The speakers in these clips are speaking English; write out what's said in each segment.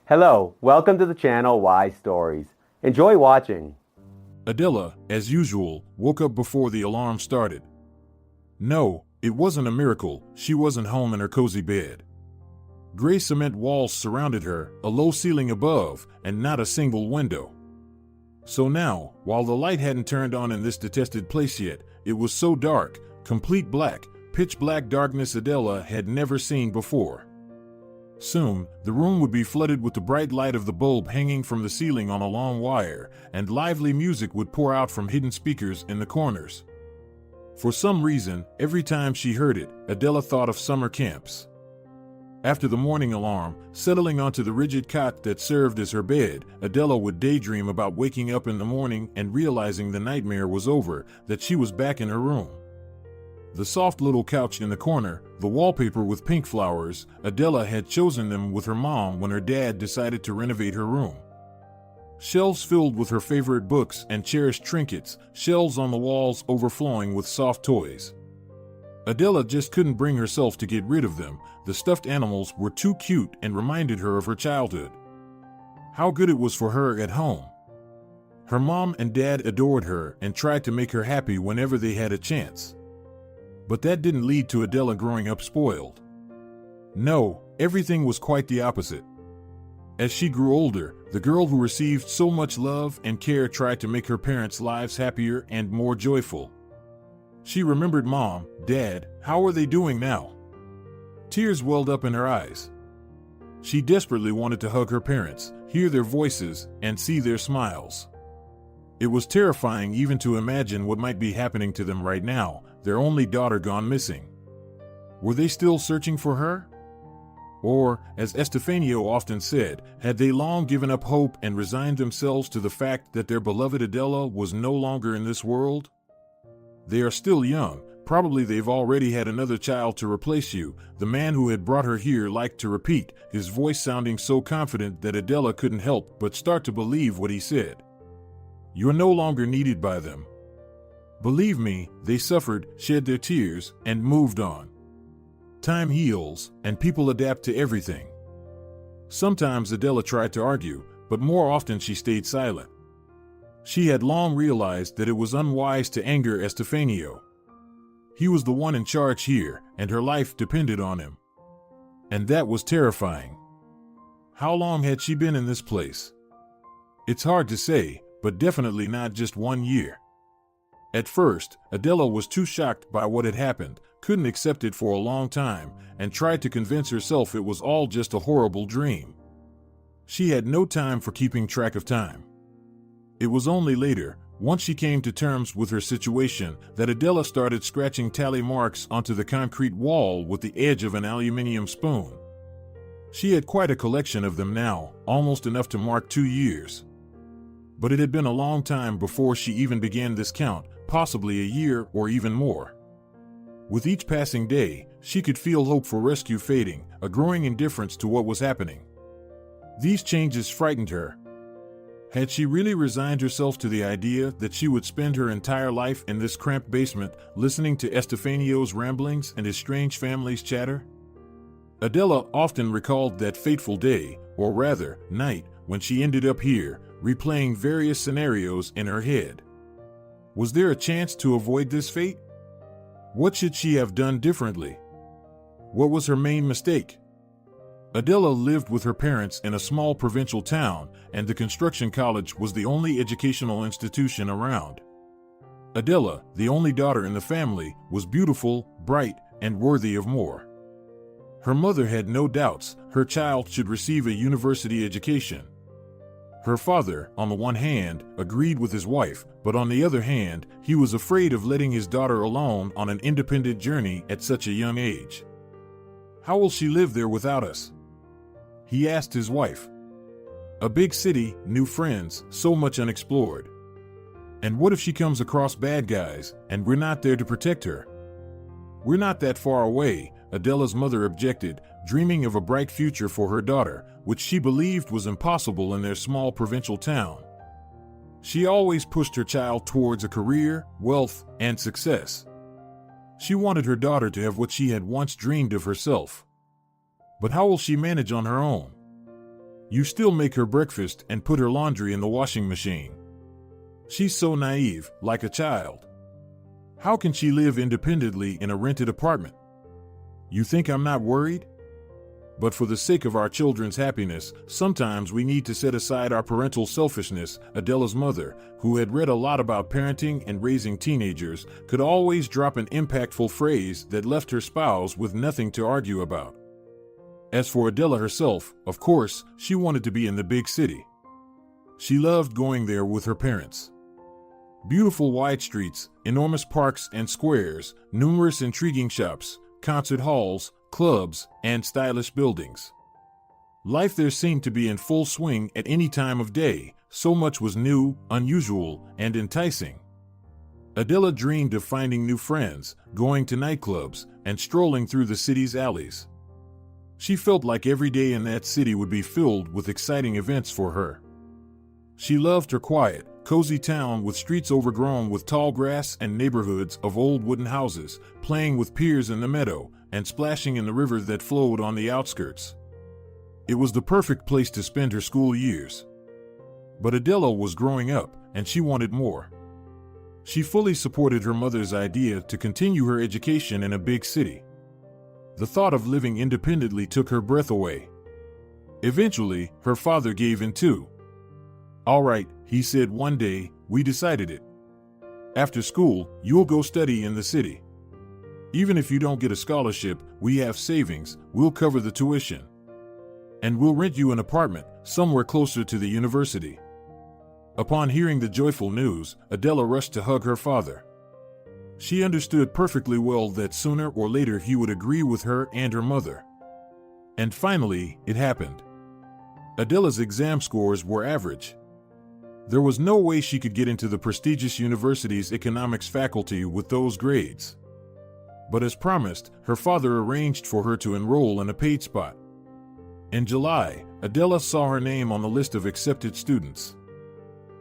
Hello, welcome to the channel Why Stories. Enjoy watching. Adela, as usual, woke up before the alarm started. No, it wasn't a miracle. She wasn't home in her cozy bed. Gray cement walls surrounded her, a low ceiling above, and not a single window. So now, while the light hadn't turned on in this detested place yet, it was so dark, complete black, pitch black darkness Adela had never seen before. Soon, the room would be flooded with the bright light of the bulb hanging from the ceiling on a long wire, and lively music would pour out from hidden speakers in the corners. For some reason, every time she heard it, Adela thought of summer camps. After the morning alarm, settling onto the rigid cot that served as her bed, Adela would daydream about waking up in the morning and realizing the nightmare was over, that she was back in her room. The soft little couch in the corner, the wallpaper with pink flowers, Adela had chosen them with her mom when her dad decided to renovate her room. Shelves filled with her favorite books and cherished trinkets, shelves on the walls overflowing with soft toys. Adela just couldn't bring herself to get rid of them. The stuffed animals were too cute and reminded her of her childhood. How good it was for her at home. Her mom and dad adored her and tried to make her happy whenever they had a chance. But that didn't lead to Adela growing up spoiled. No, everything was quite the opposite. As she grew older, the girl who received so much love and care tried to make her parents' lives happier and more joyful. She remembered Mom, Dad, how are they doing now? Tears welled up in her eyes. She desperately wanted to hug her parents, hear their voices, and see their smiles. It was terrifying even to imagine what might be happening to them right now, their only daughter gone missing. Were they still searching for her? Or, as Estefanio often said, had they long given up hope and resigned themselves to the fact that their beloved Adela was no longer in this world? They are still young. Probably they've already had another child to replace you, the man who had brought her here liked to repeat, his voice sounding so confident that Adela couldn't help but start to believe what he said. You're no longer needed by them. Believe me, they suffered, shed their tears, and moved on. Time heals, and people adapt to everything. Sometimes Adela tried to argue, but more often she stayed silent. She had long realized that it was unwise to anger Estefanio. He was the one in charge here, and her life depended on him. And that was terrifying. How long had she been in this place? It's hard to say, but definitely not just 1 year. At first, Adela was too shocked by what had happened, couldn't accept it for a long time, and tried to convince herself it was all just a horrible dream. She had no time for keeping track of time. It was only later, once she came to terms with her situation, that Adela started scratching tally marks onto the concrete wall with the edge of an aluminum spoon. She had quite a collection of them now, almost enough to mark 2 years. But it had been a long time before she even began this count, possibly a year or even more. With each passing day, she could feel hope for rescue fading, a growing indifference to what was happening. These changes frightened her. Had she really resigned herself to the idea that she would spend her entire life in this cramped basement, listening to Estefanio's ramblings and his strange family's chatter? Adela often recalled that fateful day, or rather, night, when she ended up here, replaying various scenarios in her head. Was there a chance to avoid this fate? What should she have done differently? What was her main mistake? Adela lived with her parents in a small provincial town, and the construction college was the only educational institution around. Adela, the only daughter in the family, was beautiful, bright, and worthy of more. Her mother had no doubts her child should receive a university education. Her father, on the one hand, agreed with his wife, but on the other hand, he was afraid of letting his daughter alone on an independent journey at such a young age. How will she live there without us? He asked his wife. A big city, new friends, so much unexplored. And what if she comes across bad guys, and we're not there to protect her? We're not that far away, Adela's mother objected, dreaming of a bright future for her daughter, which she believed was impossible in their small provincial town. She always pushed her child towards a career, wealth, and success. She wanted her daughter to have what she had once dreamed of herself. But how will she manage on her own? You still make her breakfast and put her laundry in the washing machine. She's so naive, like a child. How can she live independently in a rented apartment? You think I'm not worried? But for the sake of our children's happiness, sometimes we need to set aside our parental selfishness. Adela's mother, who had read a lot about parenting and raising teenagers, could always drop an impactful phrase that left her spouse with nothing to argue about. As for Adela herself, of course, she wanted to be in the big city. She loved going there with her parents. Beautiful wide streets, enormous parks and squares, numerous intriguing shops, concert halls, clubs, and stylish buildings. Life there seemed to be in full swing at any time of day, so much was new, unusual, and enticing. Adela dreamed of finding new friends, going to nightclubs, and strolling through the city's alleys. She felt like every day in that city would be filled with exciting events for her. She loved her quiet, cozy town with streets overgrown with tall grass and neighborhoods of old wooden houses, playing with piers in the meadow, and splashing in the river that flowed on the outskirts. It was the perfect place to spend her school years. But Adela was growing up, and she wanted more. She fully supported her mother's idea to continue her education in a big city. The thought of living independently took her breath away. Eventually, her father gave in too. "All right," he said one day, "we decided it. After school, you'll go study in the city. Even if you don't get a scholarship, we have savings, we'll cover the tuition. And we'll rent you an apartment somewhere closer to the university." Upon hearing the joyful news, Adela rushed to hug her father. She understood perfectly well that sooner or later he would agree with her and her mother. And finally, it happened. Adela's exam scores were average. There was no way she could get into the prestigious university's economics faculty with those grades. But as promised, her father arranged for her to enroll in a paid spot. In July, Adela saw her name on the list of accepted students.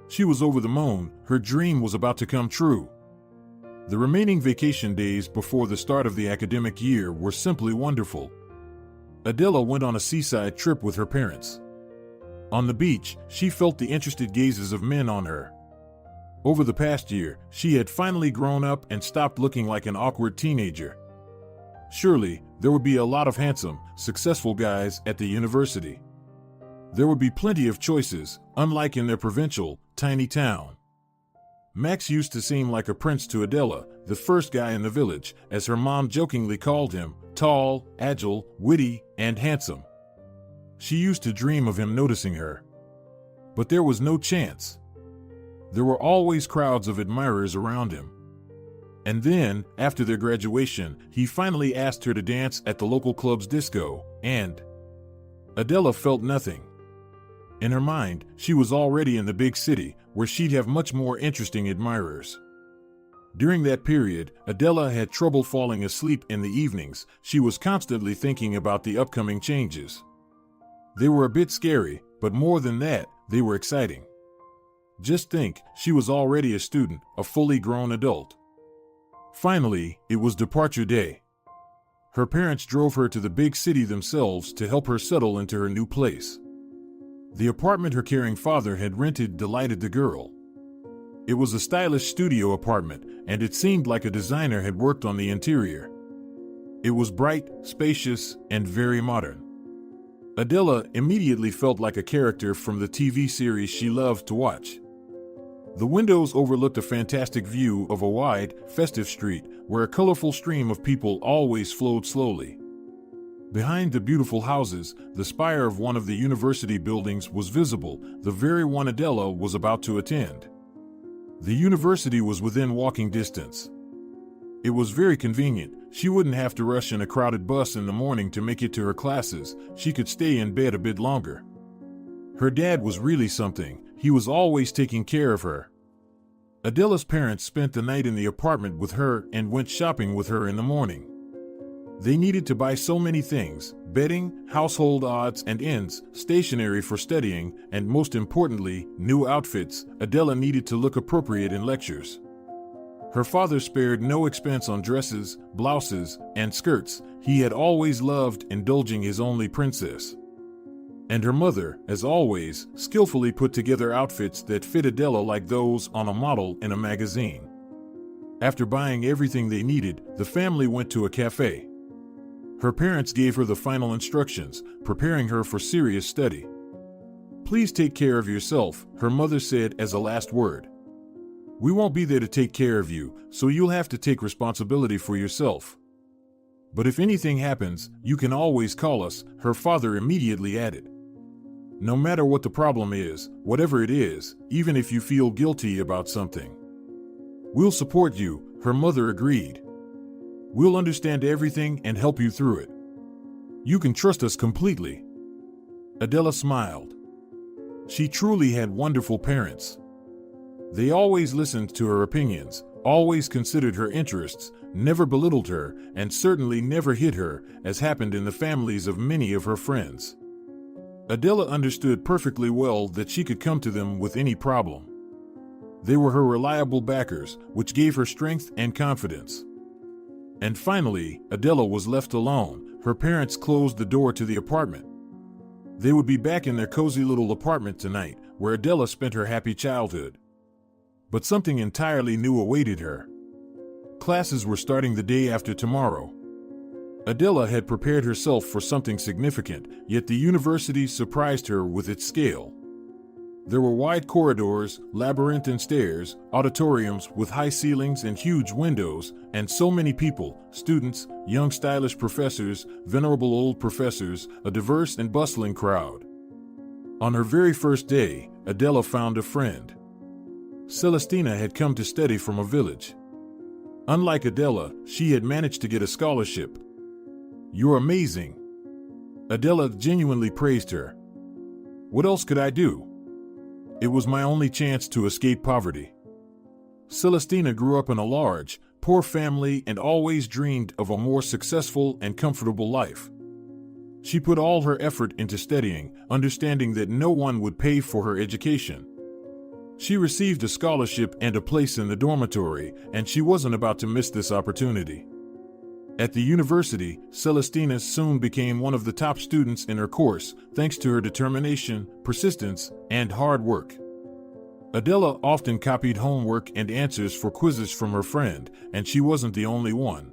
She was over the moon. Her dream was about to come true. The remaining vacation days before the start of the academic year were simply wonderful. Adela went on a seaside trip with her parents. On the beach, she felt the interested gazes of men on her. Over the past year, she had finally grown up and stopped looking like an awkward teenager. Surely, there would be a lot of handsome, successful guys at the university. There would be plenty of choices, unlike in their provincial, tiny town. Max used to seem like a prince to Adela, the first guy in the village, as her mom jokingly called him, tall, agile, witty, and handsome. She used to dream of him noticing her. But there was no chance. There were always crowds of admirers around him. And then, after their graduation, he finally asked her to dance at the local club's disco, and Adela felt nothing. In her mind, she was already in the big city, where she'd have much more interesting admirers. During that period, Adela had trouble falling asleep in the evenings. She was constantly thinking about the upcoming changes. They were a bit scary, but more than that, they were exciting. Just think, she was already a student, a fully grown adult. Finally, it was departure day. Her parents drove her to the big city themselves to help her settle into her new place. The apartment her caring father had rented delighted the girl. It was a stylish studio apartment, and it seemed like a designer had worked on the interior. It was bright, spacious, and very modern. Adela immediately felt like a character from the TV series she loved to watch. The windows overlooked a fantastic view of a wide, festive street where a colorful stream of people always flowed slowly. Behind the beautiful houses, the spire of one of the university buildings was visible, the very one Adela was about to attend. The university was within walking distance. It was very convenient. She wouldn't have to rush in a crowded bus in the morning to make it to her classes. She could stay in bed a bit longer. Her dad was really something. He was always taking care of her. Adela's parents spent the night in the apartment with her and went shopping with her in the morning. They needed to buy so many things: bedding, household odds and ends, stationery for studying, and most importantly, new outfits. Adela needed to look appropriate in lectures. Her father spared no expense on dresses, blouses, and skirts. He had always loved indulging his only princess. And her mother, as always, skillfully put together outfits that fit Adela like those on a model in a magazine. After buying everything they needed, the family went to a cafe. Her parents gave her the final instructions, preparing her for serious study. "Please take care of yourself," her mother said as a last word. "We won't be there to take care of you, so you'll have to take responsibility for yourself. But if anything happens, you can always call us," her father immediately added. "No matter what the problem is, whatever it is, even if you feel guilty about something, we'll support you," her mother agreed. "We'll understand everything and help you through it. You can trust us completely." Adela smiled. She truly had wonderful parents. They always listened to her opinions, always considered her interests, never belittled her, and certainly never hit her, as happened in the families of many of her friends. Adela understood perfectly well that she could come to them with any problem. They were her reliable backers, which gave her strength and confidence. And finally, Adela was left alone. Her parents closed the door to the apartment. They would be back in their cozy little apartment tonight, where Adela spent her happy childhood. But something entirely new awaited her. Classes were starting the day after tomorrow. Adela had prepared herself for something significant, yet the university surprised her with its scale. There were wide corridors, labyrinthine stairs, auditoriums with high ceilings and huge windows, and so many people, students, young stylish professors, venerable old professors, a diverse and bustling crowd. On her very first day, Adela found a friend. Celestina had come to study from a village. Unlike Adela, she had managed to get a scholarship. "You're amazing." Adela genuinely praised her. "What else could I do? It was my only chance to escape poverty." Celestina grew up in a large, poor family and always dreamed of a more successful and comfortable life. She put all her effort into studying, understanding that no one would pay for her education. She received a scholarship and a place in the dormitory, and she wasn't about to miss this opportunity. At the university, Celestina soon became one of the top students in her course, thanks to her determination, persistence, and hard work. Adela often copied homework and answers for quizzes from her friend, and she wasn't the only one.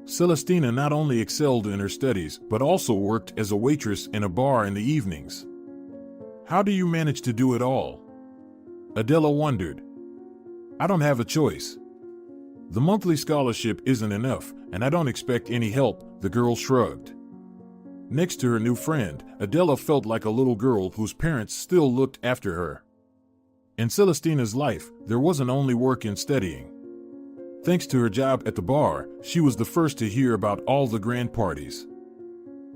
Celestina not only excelled in her studies, but also worked as a waitress in a bar in the evenings. "How do you manage to do it all?" Adela wondered. "I don't have a choice. The monthly scholarship isn't enough, and I don't expect any help," the girl shrugged. Next to her new friend, Adela felt like a little girl whose parents still looked after her. In Celestina's life, there wasn't only work and studying. Thanks to her job at the bar, she was the first to hear about all the grand parties.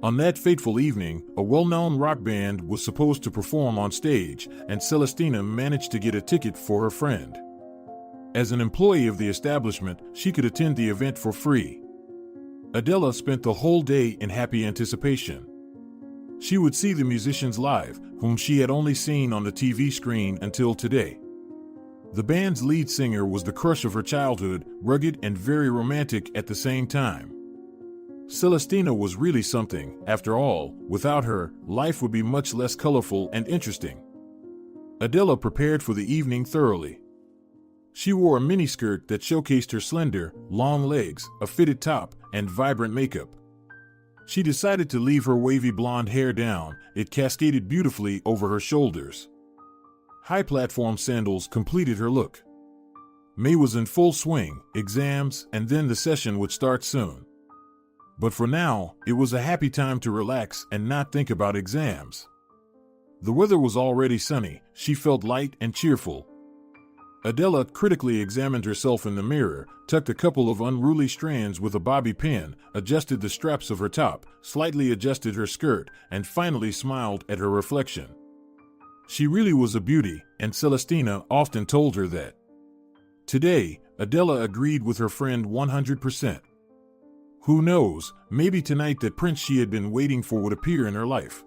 On that fateful evening, a well-known rock band was supposed to perform on stage, and Celestina managed to get a ticket for her friend. As an employee of the establishment, she could attend the event for free. Adela spent the whole day in happy anticipation. She would see the musicians live, whom she had only seen on the TV screen until today. The band's lead singer was the crush of her childhood, rugged and very romantic at the same time. Celestina was really something. After all, without her, life would be much less colorful and interesting. Adela prepared for the evening thoroughly. She wore a miniskirt that showcased her slender, long legs, a fitted top, and vibrant makeup. She decided to leave her wavy blonde hair down. It cascaded beautifully over her shoulders. High platform sandals completed her look. May was in full swing, exams, and then the session would start soon. But for now, it was a happy time to relax and not think about exams. The weather was already sunny. She felt light and cheerful. Adela critically examined herself in the mirror, tucked a couple of unruly strands with a bobby pin, adjusted the straps of her top, slightly adjusted her skirt, and finally smiled at her reflection. She really was a beauty, and Celestina often told her that. Today, Adela agreed with her friend 100%. Who knows, maybe tonight that prince she had been waiting for would appear in her life.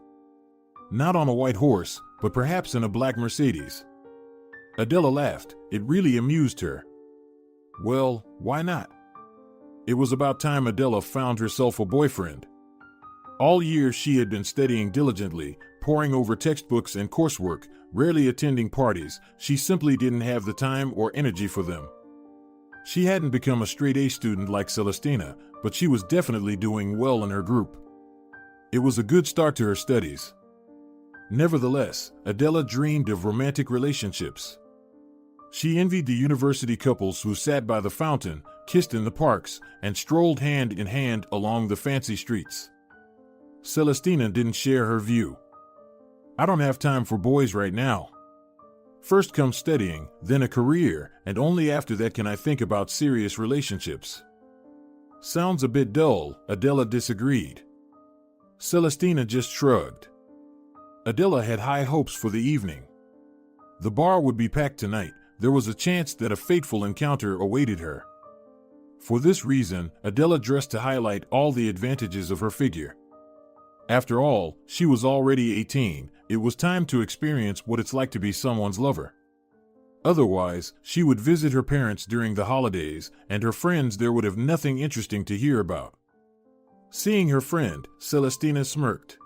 Not on a white horse, but perhaps in a black Mercedes. Adela laughed. It really amused her. Well, why not? It was about time Adela found herself a boyfriend. All year she had been studying diligently, poring over textbooks and coursework, rarely attending parties. She simply didn't have the time or energy for them. She hadn't become a straight A student like Celestina, but she was definitely doing well in her group. It was a good start to her studies. Nevertheless, Adela dreamed of romantic relationships. She envied the university couples who sat by the fountain, kissed in the parks, and strolled hand in hand along the fancy streets. Celestina didn't share her view. "I don't have time for boys right now. First comes studying, then a career, and only after that can I think about serious relationships." "Sounds a bit dull," Adela disagreed. Celestina just shrugged. Adela had high hopes for the evening. The bar would be packed tonight. There was a chance that a fateful encounter awaited her. For this reason, Adela dressed to highlight all the advantages of her figure. After all, she was already 18. It was time to experience what it's like to be someone's lover. Otherwise, she would visit her parents during the holidays, and her friends there would have nothing interesting to hear about. Seeing her friend, Celestina smirked.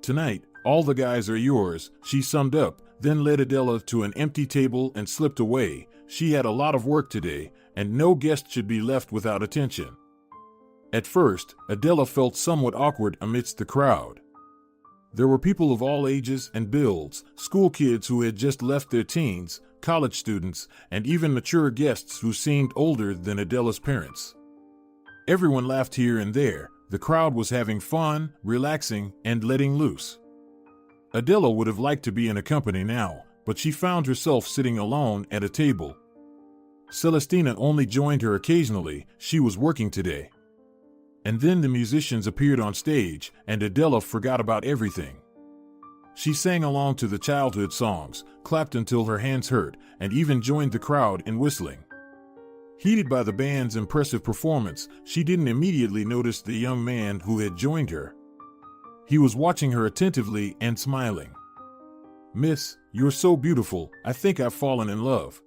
"Tonight, all the guys are yours," she summed up, then led Adela to an empty table and slipped away. She had a lot of work today, and no guest should be left without attention. At first, Adela felt somewhat awkward amidst the crowd. There were people of all ages and builds, school kids who had just left their teens, college students, and even mature guests who seemed older than Adela's parents. Everyone laughed here and there. The crowd was having fun, relaxing, and letting loose. Adela would have liked to be in a company now, but she found herself sitting alone at a table. Celestina only joined her occasionally. She was working today. And then the musicians appeared on stage, and Adela forgot about everything. She sang along to the childhood songs, clapped until her hands hurt, and even joined the crowd in whistling. Heated by the band's impressive performance, she didn't immediately notice the young man who had joined her. He was watching her attentively and smiling. "Miss, you're so beautiful, I think I've fallen in love."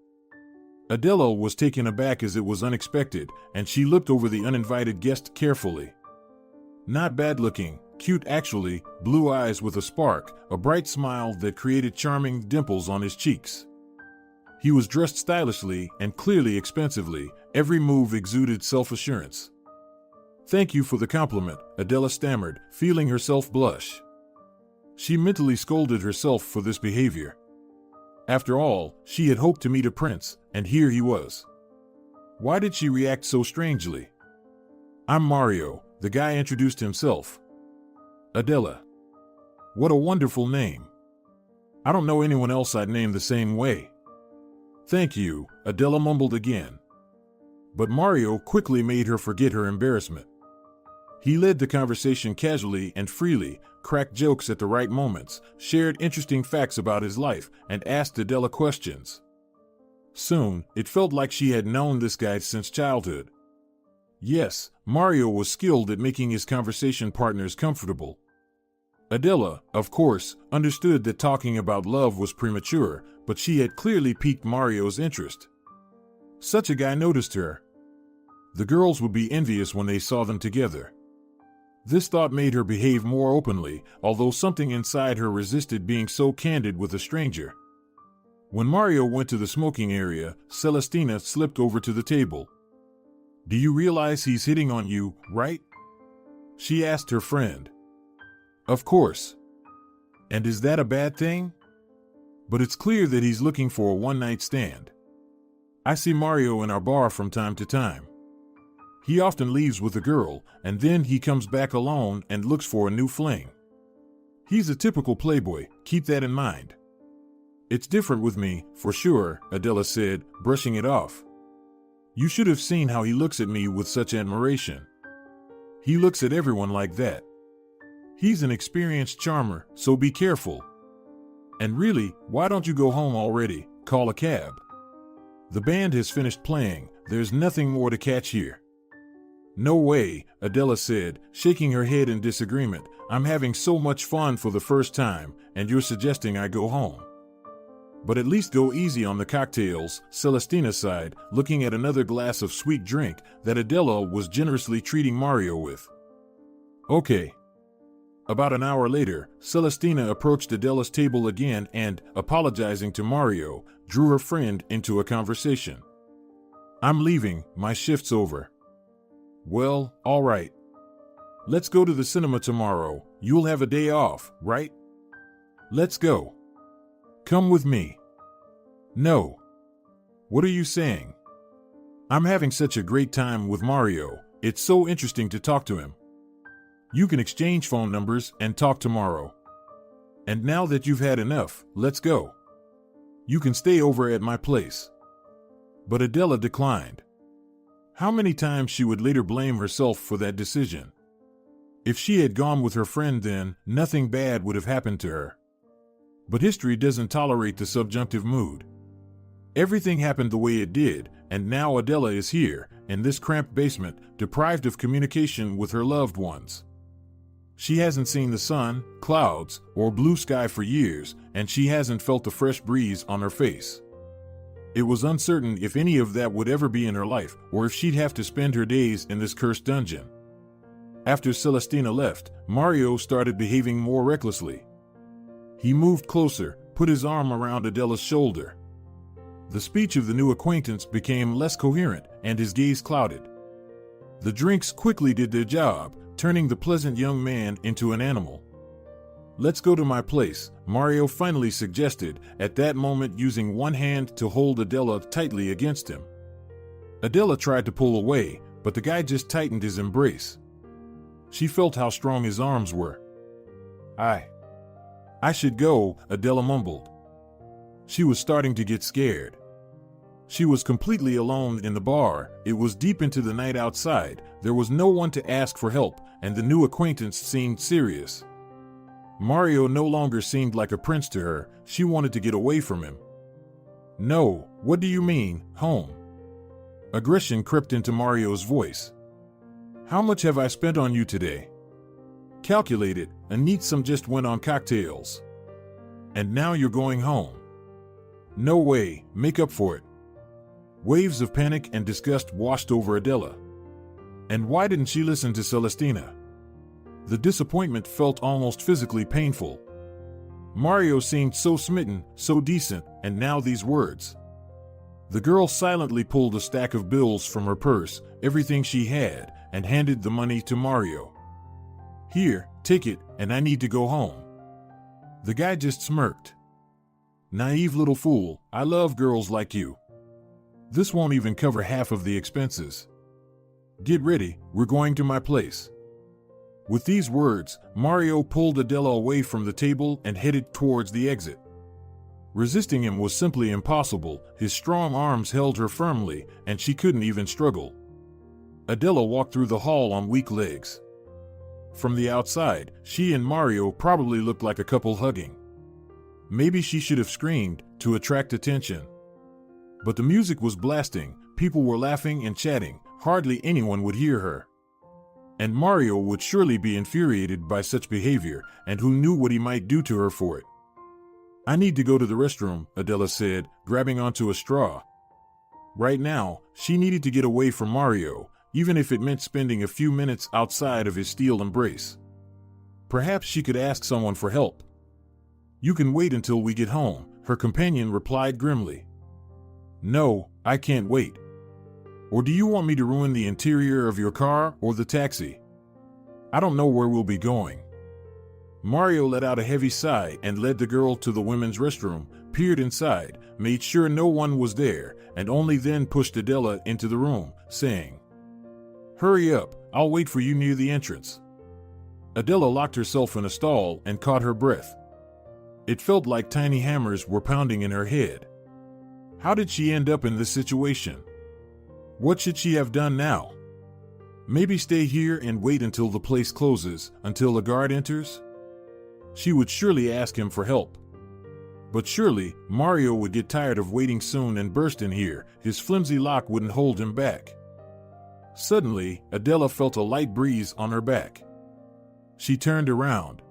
Adela was taken aback as it was unexpected, and she looked over the uninvited guest carefully. Not bad looking, cute actually, blue eyes with a spark, a bright smile that created charming dimples on his cheeks. He was dressed stylishly and clearly expensively. Every move exuded self-assurance. "Thank you for the compliment," Adela stammered, feeling herself blush. She mentally scolded herself for this behavior. After all, she had hoped to meet a prince, and here he was. Why did she react so strangely? "I'm Mario," the guy introduced himself. "Adela. What a wonderful name. I don't know anyone else I'd name the same way." "Thank you," Adela mumbled again. But Mario quickly made her forget her embarrassment. He led the conversation casually and freely, cracked jokes at the right moments, shared interesting facts about his life, and asked Adela questions. Soon, it felt like she had known this guy since childhood. Yes, Mario was skilled at making his conversation partners comfortable. Adela, of course, understood that talking about love was premature, but she had clearly piqued Mario's interest. Such a guy noticed her. The girls would be envious when they saw them together. This thought made her behave more openly, although something inside her resisted being so candid with a stranger. When Mario went to the smoking area, Celestina slipped over to the table. "Do you realize he's hitting on you, right?" she asked her friend. "Of course. And is that a bad thing? But it's clear that he's looking for a one-night stand. I see Mario in our bar from time to time. He often leaves with a girl, and then he comes back alone and looks for a new fling. He's a typical playboy, keep that in mind." "It's different with me, for sure," Adela said, brushing it off. "You should have seen how he looks at me with such admiration. He looks at everyone like that. He's an experienced charmer, so be careful. And really, why don't you go home already? Call a cab. The band has finished playing, there's nothing more to catch here." "No way," Adela said, shaking her head in disagreement. "I'm having so much fun for the first time, and you're suggesting I go home." "But at least go easy on the cocktails," Celestina sighed, looking at another glass of sweet drink that Adela was generously treating Mario with. "Okay." About an hour later, Celestina approached Adela's table again and, apologizing to Mario, drew her friend into a conversation. "I'm leaving, my shift's over." "Well, all right. Let's go to the cinema tomorrow. You'll have a day off, right? Let's go. Come with me." "No." "What are you saying?" "I'm having such a great time with Mario. It's so interesting to talk to him. You can exchange phone numbers and talk tomorrow. And now that you've had enough, let's go. You can stay over at my place." But Adela declined. How many times she would later blame herself for that decision. If she had gone with her friend then, nothing bad would have happened to her. But history doesn't tolerate the subjunctive mood. Everything happened the way it did, and now Adela is here, in this cramped basement, deprived of communication with her loved ones. She hasn't seen the sun, clouds, or blue sky for years, and she hasn't felt the fresh breeze on her face. It was uncertain if any of that would ever be in her life, or if she'd have to spend her days in this cursed dungeon. After Celestina left, Mario started behaving more recklessly. He moved closer, put his arm around Adela's shoulder. The speech of the new acquaintance became less coherent, and his gaze clouded. The drinks quickly did their job, turning the pleasant young man into an animal. "Let's go to my place," Mario finally suggested, at that moment using one hand to hold Adela tightly against him. Adela tried to pull away, but the guy just tightened his embrace. She felt how strong his arms were. I should go," Adela mumbled. She was starting to get scared. She was completely alone in the bar. It was deep into the night outside. There was no one to ask for help, and the new acquaintance seemed serious. Mario no longer seemed like a prince to her. She wanted to get away from him. "No, what do you mean, home?" Aggression crept into Mario's voice. "How much have I spent on you today?" "Calculate it, a neat sum just went on cocktails. And now you're going home." "No way, make up for it." Waves of panic and disgust washed over Adela. And why didn't she listen to Celestina? The disappointment felt almost physically painful. Mario seemed so smitten, so decent, and now these words. The girl silently pulled a stack of bills from her purse, everything she had, and handed the money to Mario. "Here, take it, and I need to go home." The guy just smirked. "Naive little fool, I love girls like you. This won't even cover half of the expenses. Get ready, we're going to my place." With these words, Mario pulled Adela away from the table and headed towards the exit. Resisting him was simply impossible. His strong arms held her firmly, and she couldn't even struggle. Adela walked through the hall on weak legs. From the outside, she and Mario probably looked like a couple hugging. Maybe she should have screamed to attract attention. But the music was blasting, people were laughing and chatting, hardly anyone would hear her. And Mario would surely be infuriated by such behavior, and who knew what he might do to her for it. "I need to go to the restroom," Adela said, grabbing onto a straw. Right now, she needed to get away from Mario, even if it meant spending a few minutes outside of his steel embrace. Perhaps she could ask someone for help. "You can wait until we get home," her companion replied grimly. "No, I can't wait. Or do you want me to ruin the interior of your car or the taxi? I don't know where we'll be going." Mario let out a heavy sigh and led the girl to the women's restroom, peered inside, made sure no one was there, and only then pushed Adela into the room, saying, "Hurry up, I'll wait for you near the entrance." Adela locked herself in a stall and caught her breath. It felt like tiny hammers were pounding in her head. How did she end up in this situation? What should she have done now? Maybe stay here and wait until the place closes, until a guard enters? She would surely ask him for help. But surely, Mario would get tired of waiting soon and burst in here. His flimsy lock wouldn't hold him back. Suddenly, Adela felt a light breeze on her back. She turned around.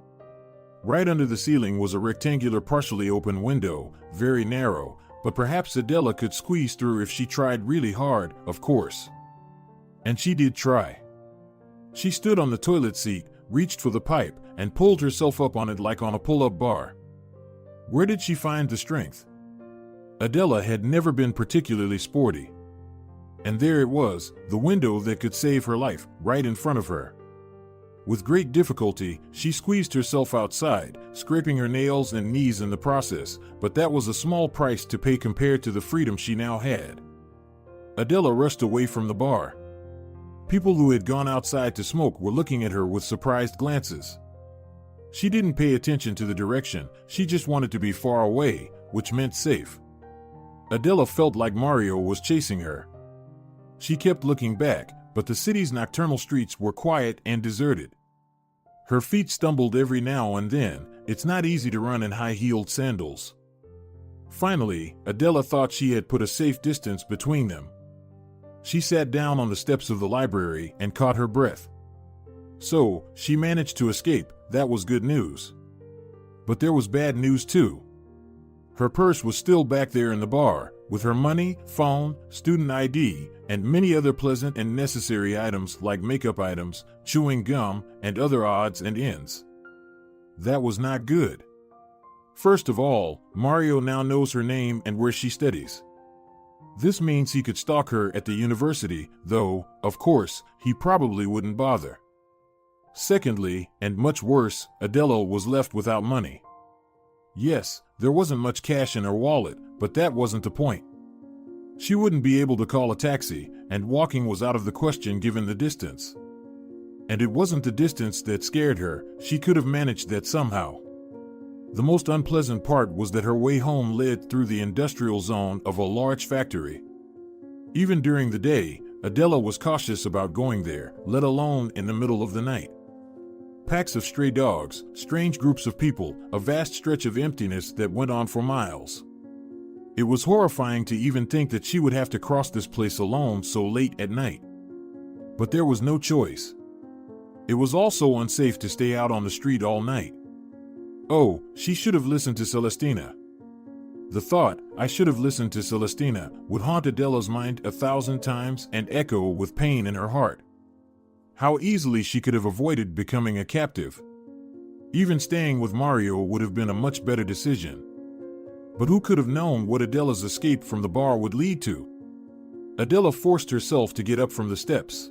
Right under the ceiling was a rectangular partially open window, very narrow, but perhaps Adela could squeeze through if she tried really hard, of course. And she did try. She stood on the toilet seat, reached for the pipe, and pulled herself up on it like on a pull-up bar. Where did she find the strength? Adela had never been particularly sporty. And there it was, the window that could save her life, right in front of her. With great difficulty, she squeezed herself outside, scraping her nails and knees in the process, but that was a small price to pay compared to the freedom she now had. Adela rushed away from the bar. People who had gone outside to smoke were looking at her with surprised glances. She didn't pay attention to the direction, she just wanted to be far away, which meant safe. Adela felt like Mario was chasing her. She kept looking back, but the city's nocturnal streets were quiet and deserted. Her feet stumbled every now and then. It's not easy to run in high-heeled sandals. Finally, Adela thought she had put a safe distance between them. She sat down on the steps of the library and caught her breath. So, she managed to escape. That was good news. But there was bad news too. Her purse was still back there in the bar, with her money, phone, student ID, and many other pleasant and necessary items like makeup items, chewing gum, and other odds and ends. That was not good. First of all, Mario now knows her name and where she studies. This means he could stalk her at the university, though, of course, he probably wouldn't bother. Secondly, and much worse, Adela was left without money. Yes, there wasn't much cash in her wallet, but that wasn't the point. She wouldn't be able to call a taxi, and walking was out of the question given the distance. And it wasn't the distance that scared her, she could have managed that somehow. The most unpleasant part was that her way home led through the industrial zone of a large factory. Even during the day, Adela was cautious about going there, let alone in the middle of the night. Packs of stray dogs, strange groups of people, a vast stretch of emptiness that went on for miles. It was horrifying to even think that she would have to cross this place alone so late at night. But there was no choice. It was also unsafe to stay out on the street all night. Oh, she should have listened to Celestina. The thought, I should have listened to Celestina, would haunt Adela's mind 1,000 times and echo with pain in her heart. How easily she could have avoided becoming a captive. Even staying with Mario would have been a much better decision. But who could have known what Adela's escape from the bar would lead to? Adela forced herself to get up from the steps.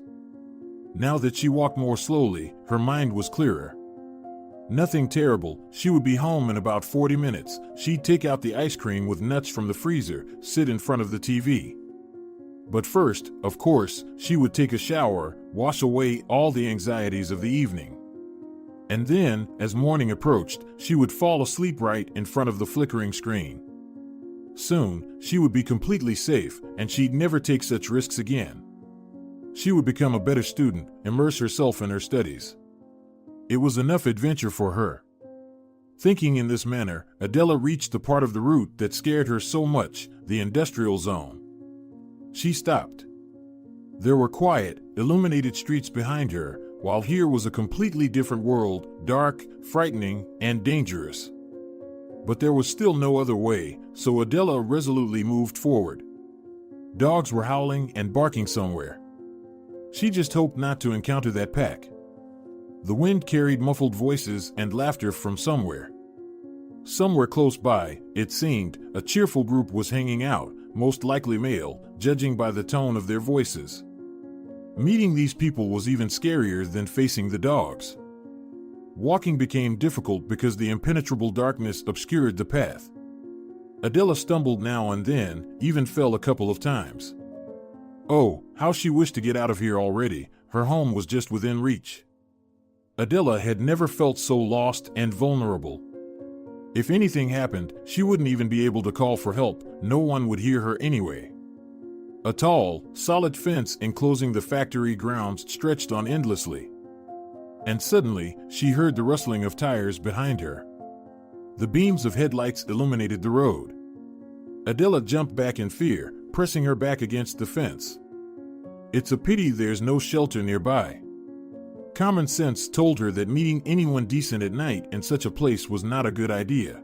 Now that she walked more slowly, her mind was clearer. Nothing terrible, she would be home in about 40 minutes. She'd take out the ice cream with nuts from the freezer, sit in front of the TV. But first, of course, she would take a shower, wash away all the anxieties of the evening. And then, as morning approached, she would fall asleep right in front of the flickering screen. Soon, she would be completely safe, and she'd never take such risks again. She would become a better student, immerse herself in her studies. It was enough adventure for her. Thinking in this manner, Adela reached the part of the route that scared her so much, the industrial zone. She stopped. There were quiet, illuminated streets behind her, while here was a completely different world, dark, frightening, and dangerous. But there was still no other way, so Adela resolutely moved forward. Dogs were howling and barking somewhere. She just hoped not to encounter that pack. The wind carried muffled voices and laughter from somewhere. Somewhere close by, it seemed, a cheerful group was hanging out, most likely male, judging by the tone of their voices. Meeting these people was even scarier than facing the dogs. Walking became difficult because the impenetrable darkness obscured the path. Adela stumbled now and then, even fell a couple of times. Oh, how she wished to get out of here already, her home was just within reach. Adela had never felt so lost and vulnerable. If anything happened, she wouldn't even be able to call for help, no one would hear her anyway. A tall, solid fence enclosing the factory grounds stretched on endlessly. And suddenly, she heard the rustling of tires behind her. The beams of headlights illuminated the road. Adela jumped back in fear, pressing her back against the fence. It's a pity there's no shelter nearby. Common sense told her that meeting anyone decent at night in such a place was not a good idea.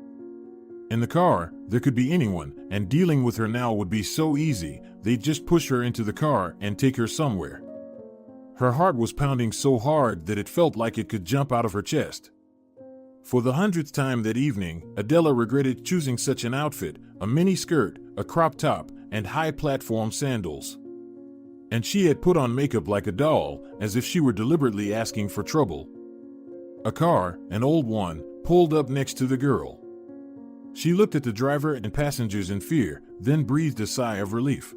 In the car, there could be anyone, and dealing with her now would be so easy, they'd just push her into the car and take her somewhere. Her heart was pounding so hard that it felt like it could jump out of her chest. For the 100th time that evening, Adela regretted choosing such an outfit: a mini skirt, a crop top, and high platform sandals. And she had put on makeup like a doll, as if she were deliberately asking for trouble. A car, an old one, pulled up next to the girl. She looked at the driver and passengers in fear, then breathed a sigh of relief.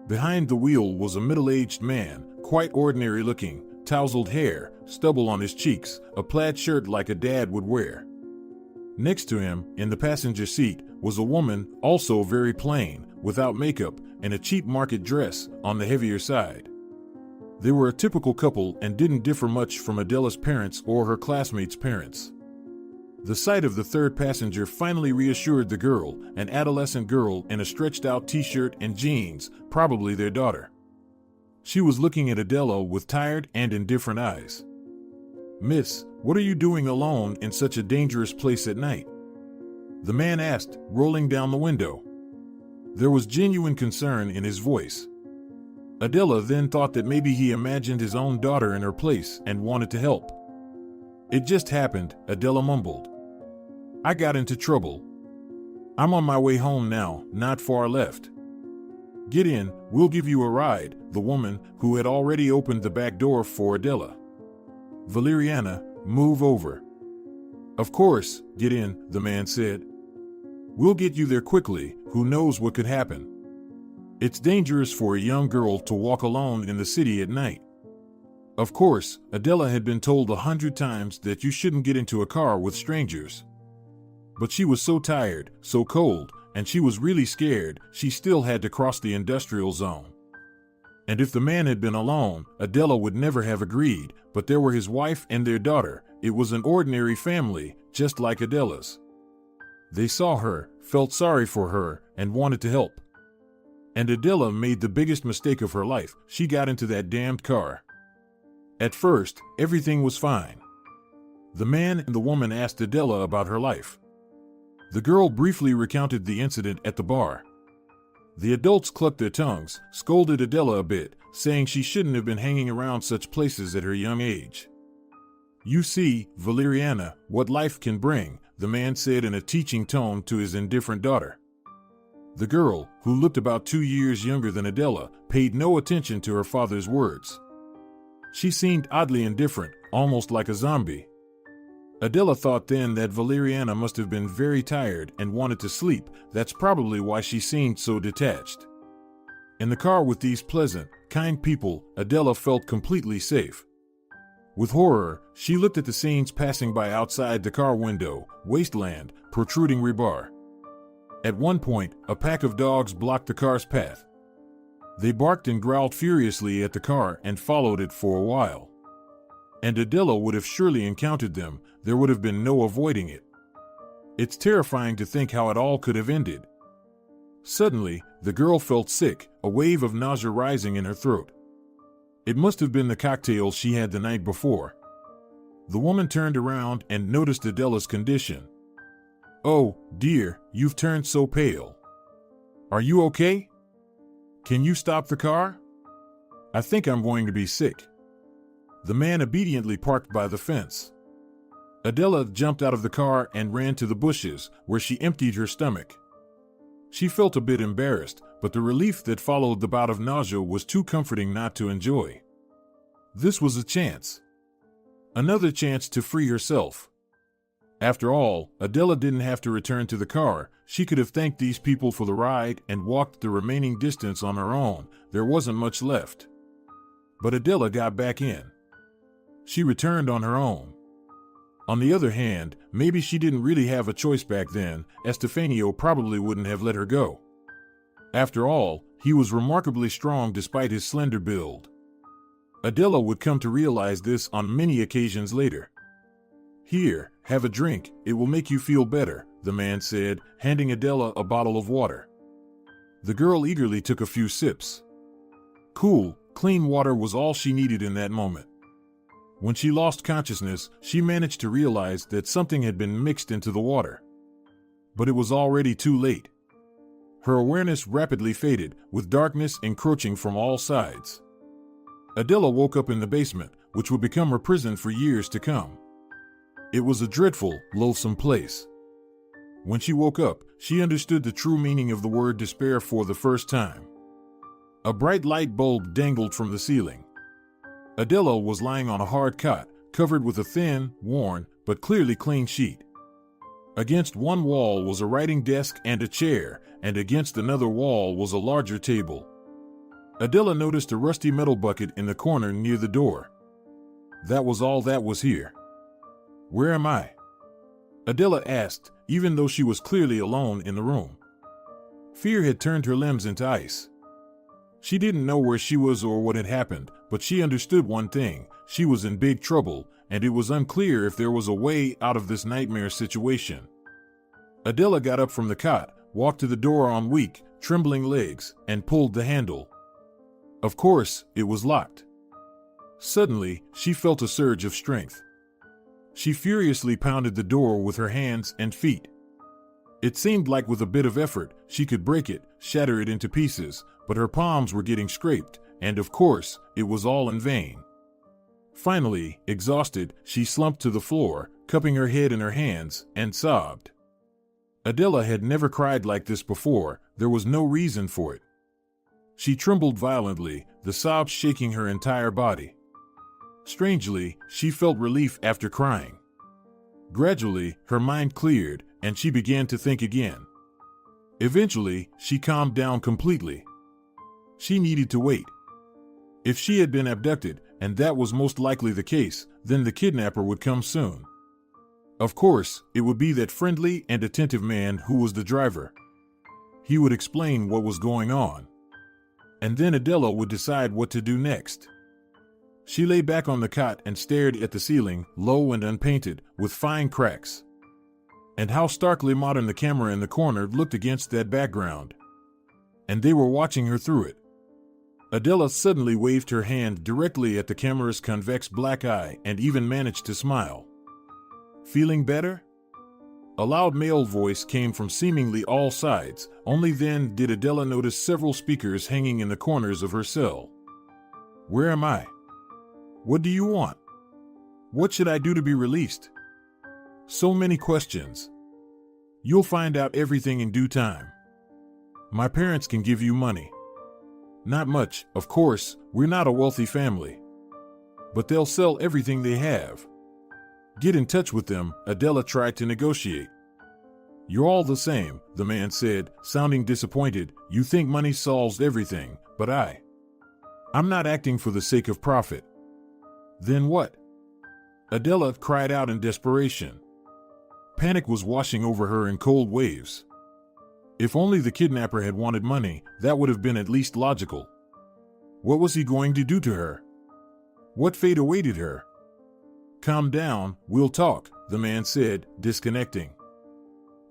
Behind the wheel was a middle-aged man, quite ordinary looking, tousled hair, stubble on his cheeks, a plaid shirt like a dad would wear. Next to him, in the passenger seat, was a woman, also very plain, without makeup, and a cheap market dress, on the heavier side. They were a typical couple and didn't differ much from Adela's parents or her classmates' parents. The sight of the third passenger finally reassured the girl, an adolescent girl in a stretched-out t-shirt and jeans, probably their daughter. She was looking at Adela with tired and indifferent eyes. "Miss, what are you doing alone in such a dangerous place at night?" the man asked, rolling down the window. There was genuine concern in his voice. Adela then thought that maybe he imagined his own daughter in her place and wanted to help. "It just happened," Adela mumbled. "I got into trouble. I'm on my way home now, not far left." "Get in, we'll give you a ride," the woman, who had already opened the back door for Adela. "Valeriana, move over." "Of course, get in," the man said. "We'll get you there quickly, who knows what could happen. It's dangerous for a young girl to walk alone in the city at night." Of course, Adela had been told 100 times that you shouldn't get into a car with strangers. But she was so tired, so cold, and she was really scared, she still had to cross the industrial zone. And if the man had been alone, Adela would never have agreed, but there were his wife and their daughter. It was an ordinary family, just like Adela's. They saw her, felt sorry for her, and wanted to help. And Adela made the biggest mistake of her life. She got into that damned car. At first, everything was fine. The man and the woman asked Adela about her life. The girl briefly recounted the incident at the bar. The adults clucked their tongues, scolded Adela a bit, saying she shouldn't have been hanging around such places at her young age. "You see, Valeriana, what life can bring," the man said in a teaching tone to his indifferent daughter. The girl, who looked about 2 years younger than Adela, paid no attention to her father's words. She seemed oddly indifferent, almost like a zombie. Adela thought then that Valeriana must have been very tired and wanted to sleep. That's probably why she seemed so detached. In the car with these pleasant, kind people, Adela felt completely safe. With horror, she looked at the scenes passing by outside the car window: wasteland, protruding rebar. At one point, a pack of dogs blocked the car's path. They barked and growled furiously at the car and followed it for a while. And Adela would have surely encountered them. There would have been no avoiding it. It's terrifying to think how it all could have ended. Suddenly, the girl felt sick, a wave of nausea rising in her throat. It must have been the cocktail she had the night before. The woman turned around and noticed Adela's condition. "Oh, dear, you've turned so pale. Are you okay? Can you stop the car? I think I'm going to be sick." The man obediently parked by the fence. Adela jumped out of the car and ran to the bushes, where she emptied her stomach. She felt a bit embarrassed, but the relief that followed the bout of nausea was too comforting not to enjoy. This was a chance. Another chance to free herself. After all, Adela didn't have to return to the car. She could have thanked these people for the ride and walked the remaining distance on her own. There wasn't much left. But Adela got back in. She returned on her own. On the other hand, maybe she didn't really have a choice back then, Estefanio probably wouldn't have let her go. After all, he was remarkably strong despite his slender build. Adela would come to realize this on many occasions later. "Here, have a drink, it will make you feel better," the man said, handing Adela a bottle of water. The girl eagerly took a few sips. Cool, clean water was all she needed in that moment. When she lost consciousness, she managed to realize that something had been mixed into the water. But it was already too late. Her awareness rapidly faded, with darkness encroaching from all sides. Adela woke up in the basement, which would become her prison for years to come. It was a dreadful, loathsome place. When she woke up, she understood the true meaning of the word despair for the first time. A bright light bulb dangled from the ceiling. Adela was lying on a hard cot, covered with a thin, worn, but clearly clean sheet. Against one wall was a writing desk and a chair, and against another wall was a larger table. Adela noticed a rusty metal bucket in the corner near the door. That was all that was here. "Where am I?" Adela asked, even though she was clearly alone in the room. Fear had turned her limbs into ice. She didn't know where she was or what had happened, but she understood one thing: she was in big trouble, and it was unclear if there was a way out of this nightmare situation. Adela got up from the cot, walked to the door on weak, trembling legs, and pulled the handle. Of course, it was locked. Suddenly, she felt a surge of strength. She furiously pounded the door with her hands and feet. It seemed like with a bit of effort, she could break it, shatter it into pieces, but her palms were getting scraped, and of course, it was all in vain. Finally, exhausted, she slumped to the floor, cupping her head in her hands, and sobbed. Adela had never cried like this before. There was no reason for it. She trembled violently, the sobs shaking her entire body. Strangely, she felt relief after crying. Gradually, her mind cleared, and she began to think again. Eventually, she calmed down completely. She needed to wait. If she had been abducted, and that was most likely the case, then the kidnapper would come soon. Of course, it would be that friendly and attentive man who was the driver. He would explain what was going on. And then Adela would decide what to do next. She lay back on the cot and stared at the ceiling, low and unpainted, with fine cracks. And how starkly modern the camera in the corner looked against that background. And they were watching her through it. Adela suddenly waved her hand directly at the camera's convex black eye and even managed to smile. "Feeling better?" A loud male voice came from seemingly all sides. Only then did Adela notice several speakers hanging in the corners of her cell. "Where am I? What do you want? What should I do to be released?" So many questions. "You'll find out everything in due time. My parents can give you money. Not much, of course, we're not a wealthy family. But they'll sell everything they have. Get in touch with them," Adela tried to negotiate. "You're all the same," the man said, sounding disappointed. "You think money solves everything, but I'm not acting for the sake of profit." "Then what?" Adela cried out in desperation. Panic was washing over her in cold waves. If only the kidnapper had wanted money, that would have been at least logical. What was he going to do to her? What fate awaited her? "Calm down, we'll talk," the man said, disconnecting.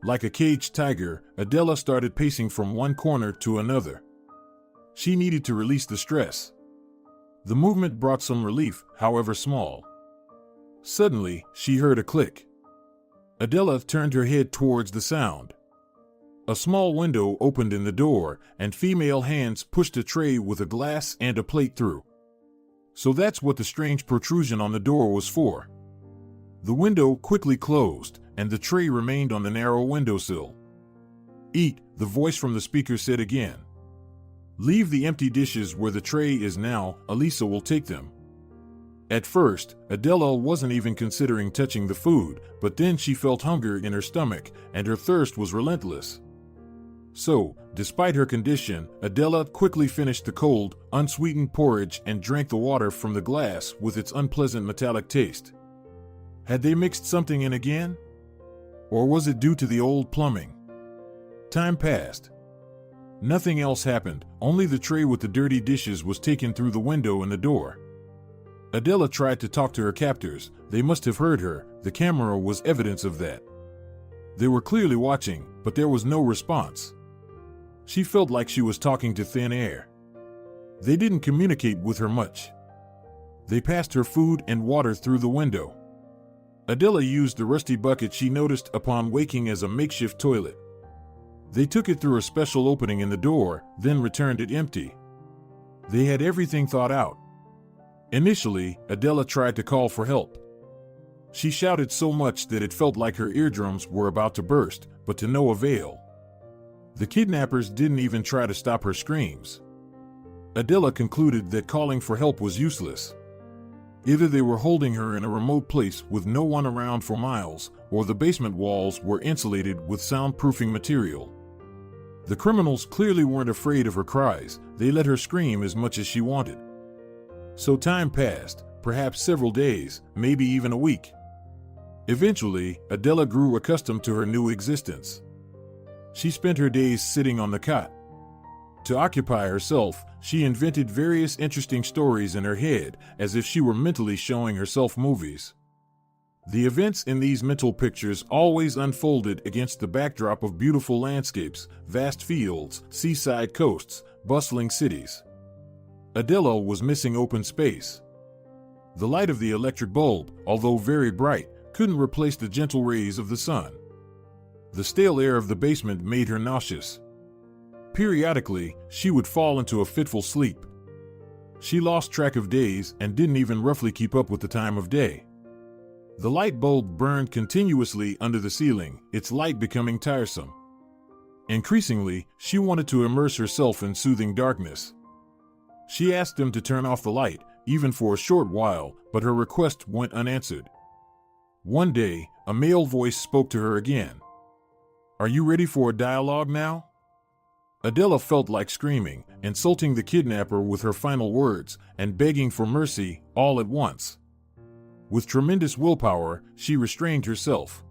Like a caged tiger, Adela started pacing from one corner to another. She needed to release the stress. The movement brought some relief, however small. Suddenly, she heard a click. Adela turned her head towards the sound. A small window opened in the door, and female hands pushed a tray with a glass and a plate through. So that's what the strange protrusion on the door was for. The window quickly closed, and the tray remained on the narrow windowsill. "Eat," the voice from the speaker said again. "Leave the empty dishes where the tray is now, Elisa will take them." At first, Adela wasn't even considering touching the food, but then she felt hunger in her stomach, and her thirst was relentless. So, despite her condition, Adela quickly finished the cold, unsweetened porridge and drank the water from the glass with its unpleasant metallic taste. Had they mixed something in again? Or was it due to the old plumbing? Time passed. Nothing else happened, only the tray with the dirty dishes was taken through the window and the door. Adela tried to talk to her captors. They must have heard her. The camera was evidence of that. They were clearly watching, but there was no response. She felt like she was talking to thin air. They didn't communicate with her much. They passed her food and water through the window. Adela used the rusty bucket she noticed upon waking as a makeshift toilet. They took it through a special opening in the door, then returned it empty. They had everything thought out. Initially, Adela tried to call for help. She shouted so much that it felt like her eardrums were about to burst, but to no avail. The kidnappers didn't even try to stop her screams. Adela concluded that calling for help was useless. Either they were holding her in a remote place with no one around for miles, or the basement walls were insulated with soundproofing material. The criminals clearly weren't afraid of her cries. They let her scream as much as she wanted. So time passed, perhaps several days, maybe even a week. Eventually, Adela grew accustomed to her new existence. She spent her days sitting on the cot. To occupy herself, she invented various interesting stories in her head, as if she were mentally showing herself movies. The events in these mental pictures always unfolded against the backdrop of beautiful landscapes, vast fields, seaside coasts, bustling cities. Adela was missing open space. The light of the electric bulb, although very bright, couldn't replace the gentle rays of the sun. The stale air of the basement made her nauseous. Periodically, she would fall into a fitful sleep. She lost track of days and didn't even roughly keep up with the time of day. The light bulb burned continuously under the ceiling, its light becoming tiresome. Increasingly, she wanted to immerse herself in soothing darkness. She asked them to turn off the light, even for a short while, but her request went unanswered. One day, a male voice spoke to her again. "Are you ready for a dialogue now?" Adela felt like screaming, insulting the kidnapper with her final words, and begging for mercy, all at once. With tremendous willpower, she restrained herself.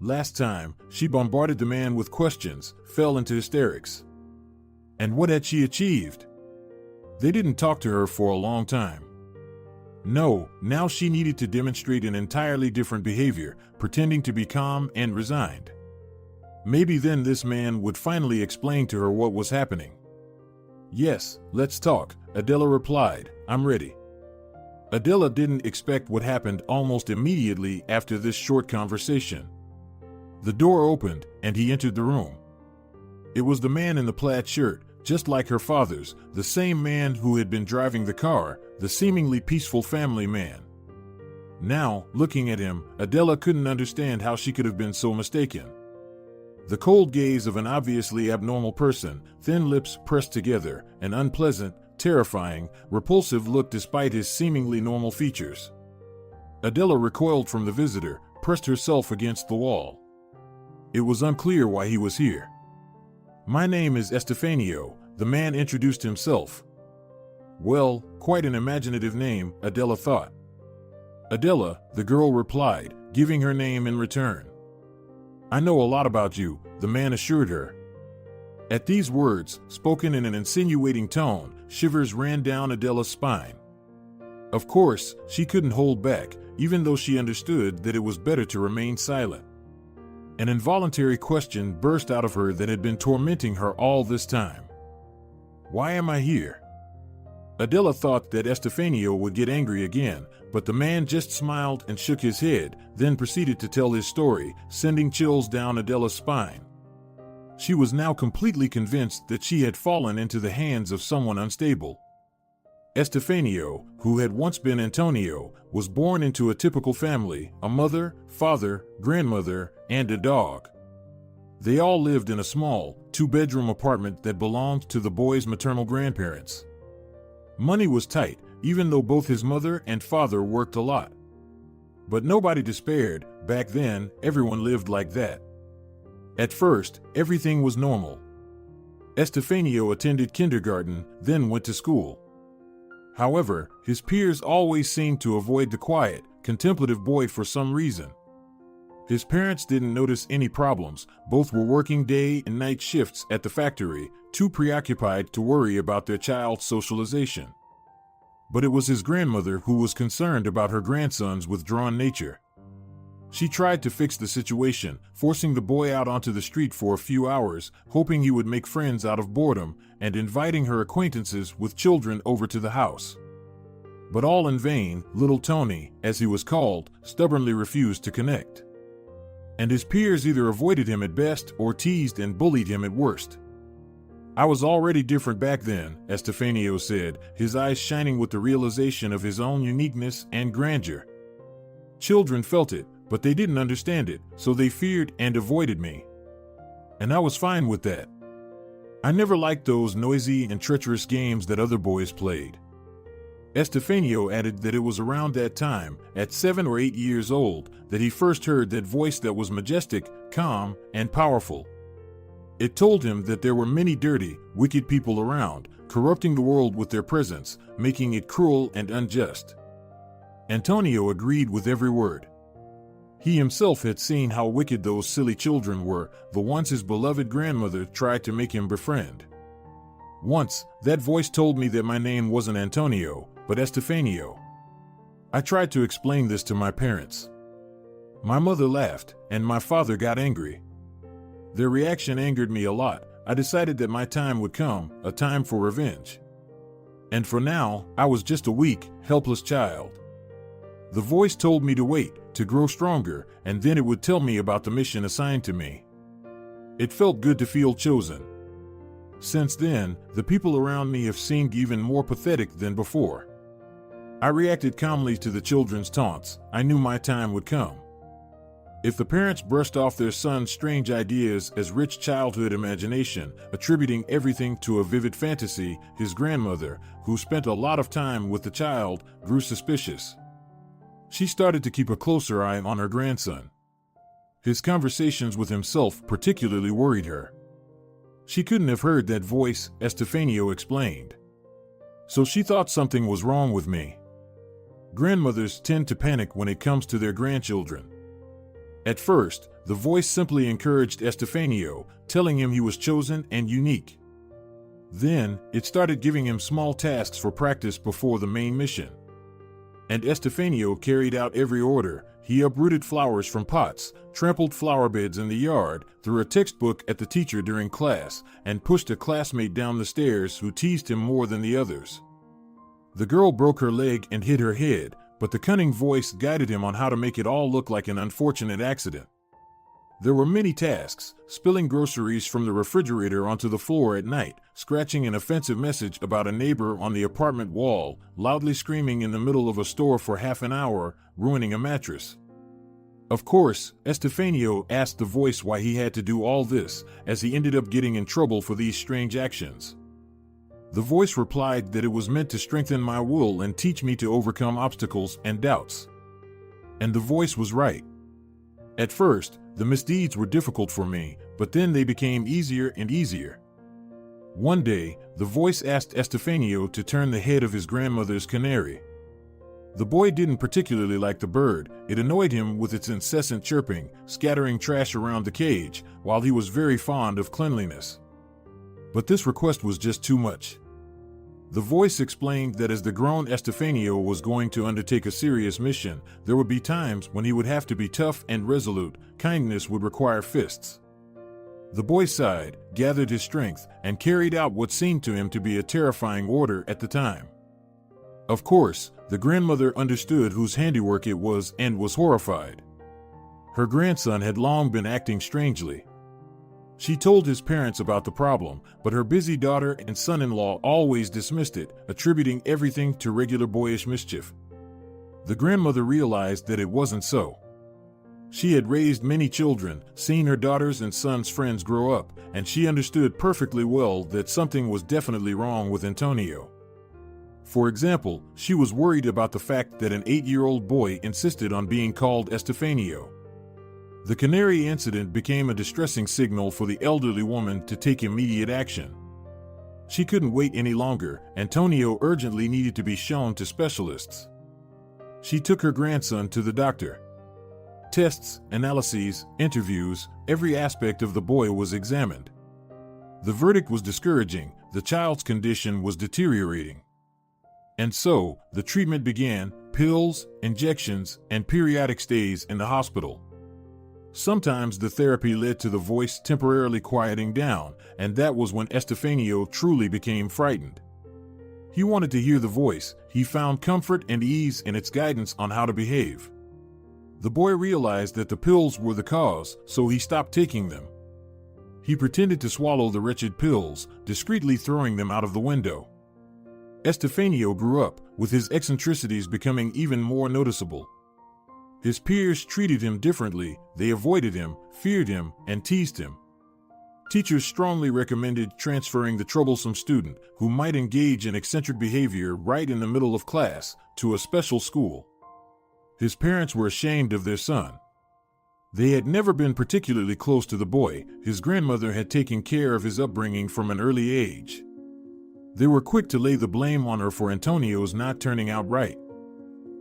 Last time, she bombarded the man with questions, fell into hysterics. And what had she achieved? They didn't talk to her for a long time. No, now she needed to demonstrate an entirely different behavior, pretending to be calm and resigned. Maybe then this man would finally explain to her what was happening. "Yes, let's talk," Adela replied. "I'm ready." Adela didn't expect what happened almost immediately after this short conversation. The door opened, and he entered the room. It was the man in the plaid shirt, just like her father's, the same man who had been driving the car, the seemingly peaceful family man. Now, looking at him, Adela couldn't understand how she could have been so mistaken. The cold gaze of an obviously abnormal person, thin lips pressed together, an unpleasant, terrifying, repulsive look despite his seemingly normal features. Adela recoiled from the visitor, pressed herself against the wall. It was unclear why he was here. "My name is Estefanio," the man introduced himself. Well, quite an imaginative name, Adela thought. "Adela," the girl replied, giving her name in return. "I know a lot about you," the man assured her. At these words, spoken in an insinuating tone, shivers ran down Adela's spine. Of course, she couldn't hold back, even though she understood that it was better to remain silent. An involuntary question burst out of her that had been tormenting her all this time. "Why am I here?" Adela thought that Estefanio would get angry again, but the man just smiled and shook his head, then proceeded to tell his story, sending chills down Adela's spine. She was now completely convinced that she had fallen into the hands of someone unstable. Estefanio, who had once been Antonio, was born into a typical family, a mother, father, grandmother, and a dog. They all lived in a small, two-bedroom apartment that belonged to the boy's maternal grandparents. Money was tight, even though both his mother and father worked a lot. But nobody despaired. Back then, everyone lived like that. At first, everything was normal. Estefanio attended kindergarten, then went to school. However, his peers always seemed to avoid the quiet, contemplative boy for some reason. His parents didn't notice any problems. Both were working day and night shifts at the factory, too preoccupied to worry about their child's socialization. But it was his grandmother who was concerned about her grandson's withdrawn nature. She tried to fix the situation, forcing the boy out onto the street for a few hours, hoping he would make friends out of boredom, and inviting her acquaintances with children over to the house. But all in vain. Little Tony, as he was called, stubbornly refused to connect. And his peers either avoided him at best or teased and bullied him at worst. I was already different back then, Estefanio said, his eyes shining with the realization of his own uniqueness and grandeur. Children felt it, but they didn't understand it, so they feared and avoided me. And I was fine with that. I never liked those noisy and treacherous games that other boys played. Estefanio added that it was around that time, at 7 or 8 years old, that he first heard that voice that was majestic, calm, and powerful. It told him that there were many dirty, wicked people around, corrupting the world with their presence, making it cruel and unjust. Antonio agreed with every word. He himself had seen how wicked those silly children were, the ones his beloved grandmother tried to make him befriend. Once, that voice told me that my name wasn't Antonio, but Estefanio. I tried to explain this to my parents. My mother laughed, and my father got angry. Their reaction angered me a lot. I decided that my time would come, a time for revenge. And for now, I was just a weak, helpless child. The voice told me to wait, to grow stronger, and then it would tell me about the mission assigned to me. It felt good to feel chosen. Since then, the people around me have seemed even more pathetic than before. I reacted calmly to the children's taunts. I knew my time would come. If the parents brushed off their son's strange ideas as rich childhood imagination, attributing everything to a vivid fantasy, his grandmother, who spent a lot of time with the child, grew suspicious. She started to keep a closer eye on her grandson. His conversations with himself particularly worried her. She couldn't have heard that voice, Estefanio explained. So she thought something was wrong with me. Grandmothers tend to panic when it comes to their grandchildren. At first, the voice simply encouraged Estefanio, telling him he was chosen and unique. Then, it started giving him small tasks for practice before the main mission. And Estefanio carried out every order. He uprooted flowers from pots, trampled flower beds in the yard, threw a textbook at the teacher during class, and pushed a classmate down the stairs who teased him more than the others. The girl broke her leg and hit her head, but the cunning voice guided him on how to make it all look like an unfortunate accident. There were many tasks: spilling groceries from the refrigerator onto the floor at night, scratching an offensive message about a neighbor on the apartment wall, loudly screaming in the middle of a store for half an hour, ruining a mattress. Of course, Estefanio asked the voice why he had to do all this, as he ended up getting in trouble for these strange actions. The voice replied that it was meant to strengthen my will and teach me to overcome obstacles and doubts. And the voice was right. At first, the misdeeds were difficult for me, but then they became easier and easier. One day, the voice asked Estefanio to turn the head of his grandmother's canary. The boy didn't particularly like the bird. It annoyed him with its incessant chirping, scattering trash around the cage, while he was very fond of cleanliness. But this request was just too much. The voice explained that as the grown Estefanio was going to undertake a serious mission, there would be times when he would have to be tough and resolute. Kindness would require fists. The boy sighed, gathered his strength, and carried out what seemed to him to be a terrifying order at the time. Of course, the grandmother understood whose handiwork it was and was horrified. Her grandson had long been acting strangely. She told his parents about the problem, but her busy daughter and son-in-law always dismissed it, attributing everything to regular boyish mischief. The grandmother realized that it wasn't so. She had raised many children, seen her daughters and sons' friends grow up, and she understood perfectly well that something was definitely wrong with Antonio. For example, she was worried about the fact that an 8-year-old boy insisted on being called Estefanio. The canary incident became a distressing signal for the elderly woman to take immediate action. She couldn't wait any longer. Antonio urgently needed to be shown to specialists. She took her grandson to the doctor. Tests, analyses, interviews, every aspect of the boy was examined. The verdict was discouraging. The child's condition was deteriorating. And so, the treatment began: pills, injections, and periodic stays in the hospital. Sometimes the therapy led to the voice temporarily quieting down, and that was when Estefanio truly became frightened. He wanted to hear the voice. He found comfort and ease in its guidance on how to behave. The boy realized that the pills were the cause, so he stopped taking them. He pretended to swallow the wretched pills, discreetly throwing them out of the window. Estefanio grew up, with his eccentricities becoming even more noticeable. His peers treated him differently, they avoided him, feared him, and teased him. Teachers strongly recommended transferring the troublesome student, who might engage in eccentric behavior right in the middle of class, to a special school. His parents were ashamed of their son. They had never been particularly close to the boy. His grandmother had taken care of his upbringing from an early age. They were quick to lay the blame on her for Antonio's not turning out right.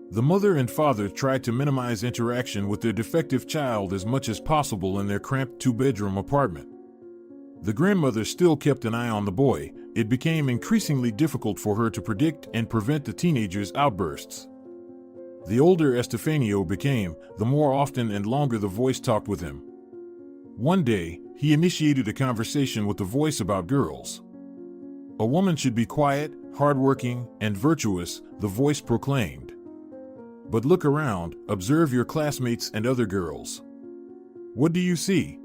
The mother and father tried to minimize interaction with their defective child as much as possible in their cramped two-bedroom apartment. The grandmother still kept an eye on the boy. It became increasingly difficult for her to predict and prevent the teenager's outbursts. The older Estefanio became, the more often and longer the voice talked with him. One day, he initiated a conversation with the voice about girls. A woman should be quiet, hardworking, and virtuous, the voice proclaimed. But look around, observe your classmates and other girls. What do you see?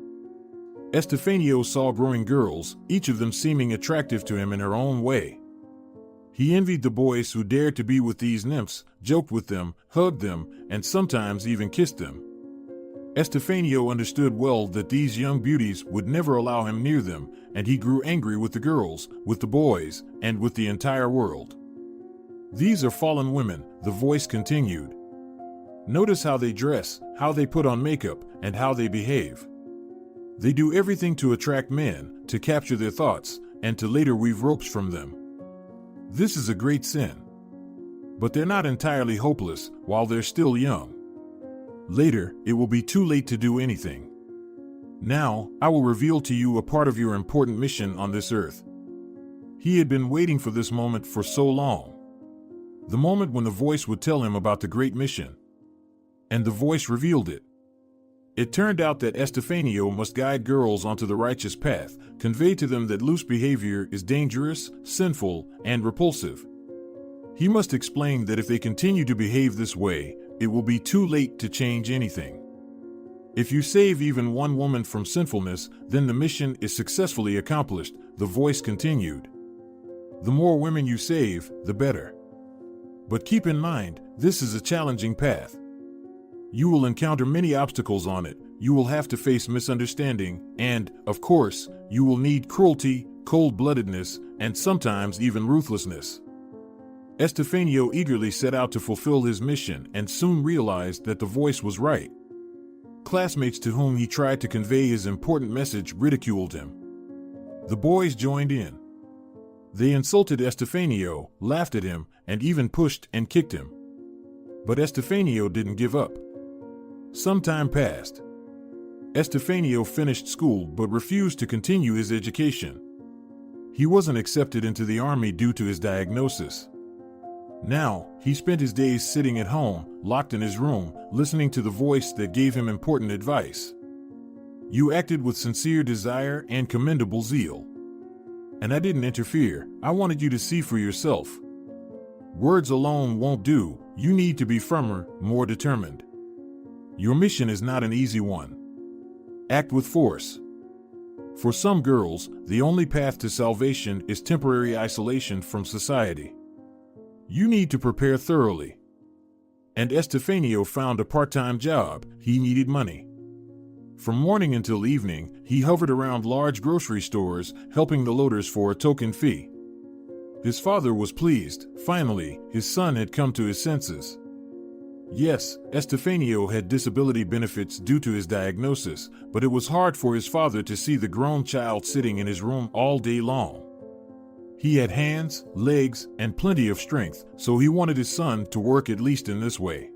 Estefanio saw growing girls, each of them seeming attractive to him in her own way. He envied the boys who dared to be with these nymphs, joked with them, hugged them, and sometimes even kissed them. Estefanio understood well that these young beauties would never allow him near them, and he grew angry with the girls, with the boys, and with the entire world. These are fallen women, the voice continued. Notice how they dress, how they put on makeup, and how they behave. They do everything to attract men, to capture their thoughts, and to later weave ropes from them. This is a great sin. But they're not entirely hopeless while they're still young. Later, it will be too late to do anything. Now, I will reveal to you a part of your important mission on this earth. He had been waiting for this moment for so long. The moment when the voice would tell him about the great mission. And the voice revealed it. It turned out that Estefanio must guide girls onto the righteous path, convey to them that loose behavior is dangerous, sinful, and repulsive. He must explain that if they continue to behave this way, it will be too late to change anything. If you save even one woman from sinfulness, then the mission is successfully accomplished, the voice continued. The more women you save, the better. But keep in mind, this is a challenging path. You will encounter many obstacles on it, you will have to face misunderstanding, and, of course, you will need cruelty, cold-bloodedness, and sometimes even ruthlessness. Estefanio eagerly set out to fulfill his mission and soon realized that the voice was right. Classmates to whom he tried to convey his important message ridiculed him. The boys joined in. They insulted Estefanio, laughed at him, and even pushed and kicked him. But Estefanio didn't give up. Some time passed. Estefanio finished school but refused to continue his education. He wasn't accepted into the army due to his diagnosis. Now, he spent his days sitting at home, locked in his room, listening to the voice that gave him important advice. You acted with sincere desire and commendable zeal. And I didn't interfere, I wanted you to see for yourself. Words alone won't do, you need to be firmer, more determined. Your mission is not an easy one. Act with force. For some girls, the only path to salvation is temporary isolation from society. You need to prepare thoroughly. And Estefanio found a part-time job, he needed money. From morning until evening, he hovered around large grocery stores, helping the loaders for a token fee. His father was pleased, finally, his son had come to his senses. Yes, Estefanio had disability benefits due to his diagnosis, but it was hard for his father to see the grown child sitting in his room all day long. He had hands, legs, and plenty of strength, so he wanted his son to work at least in this way.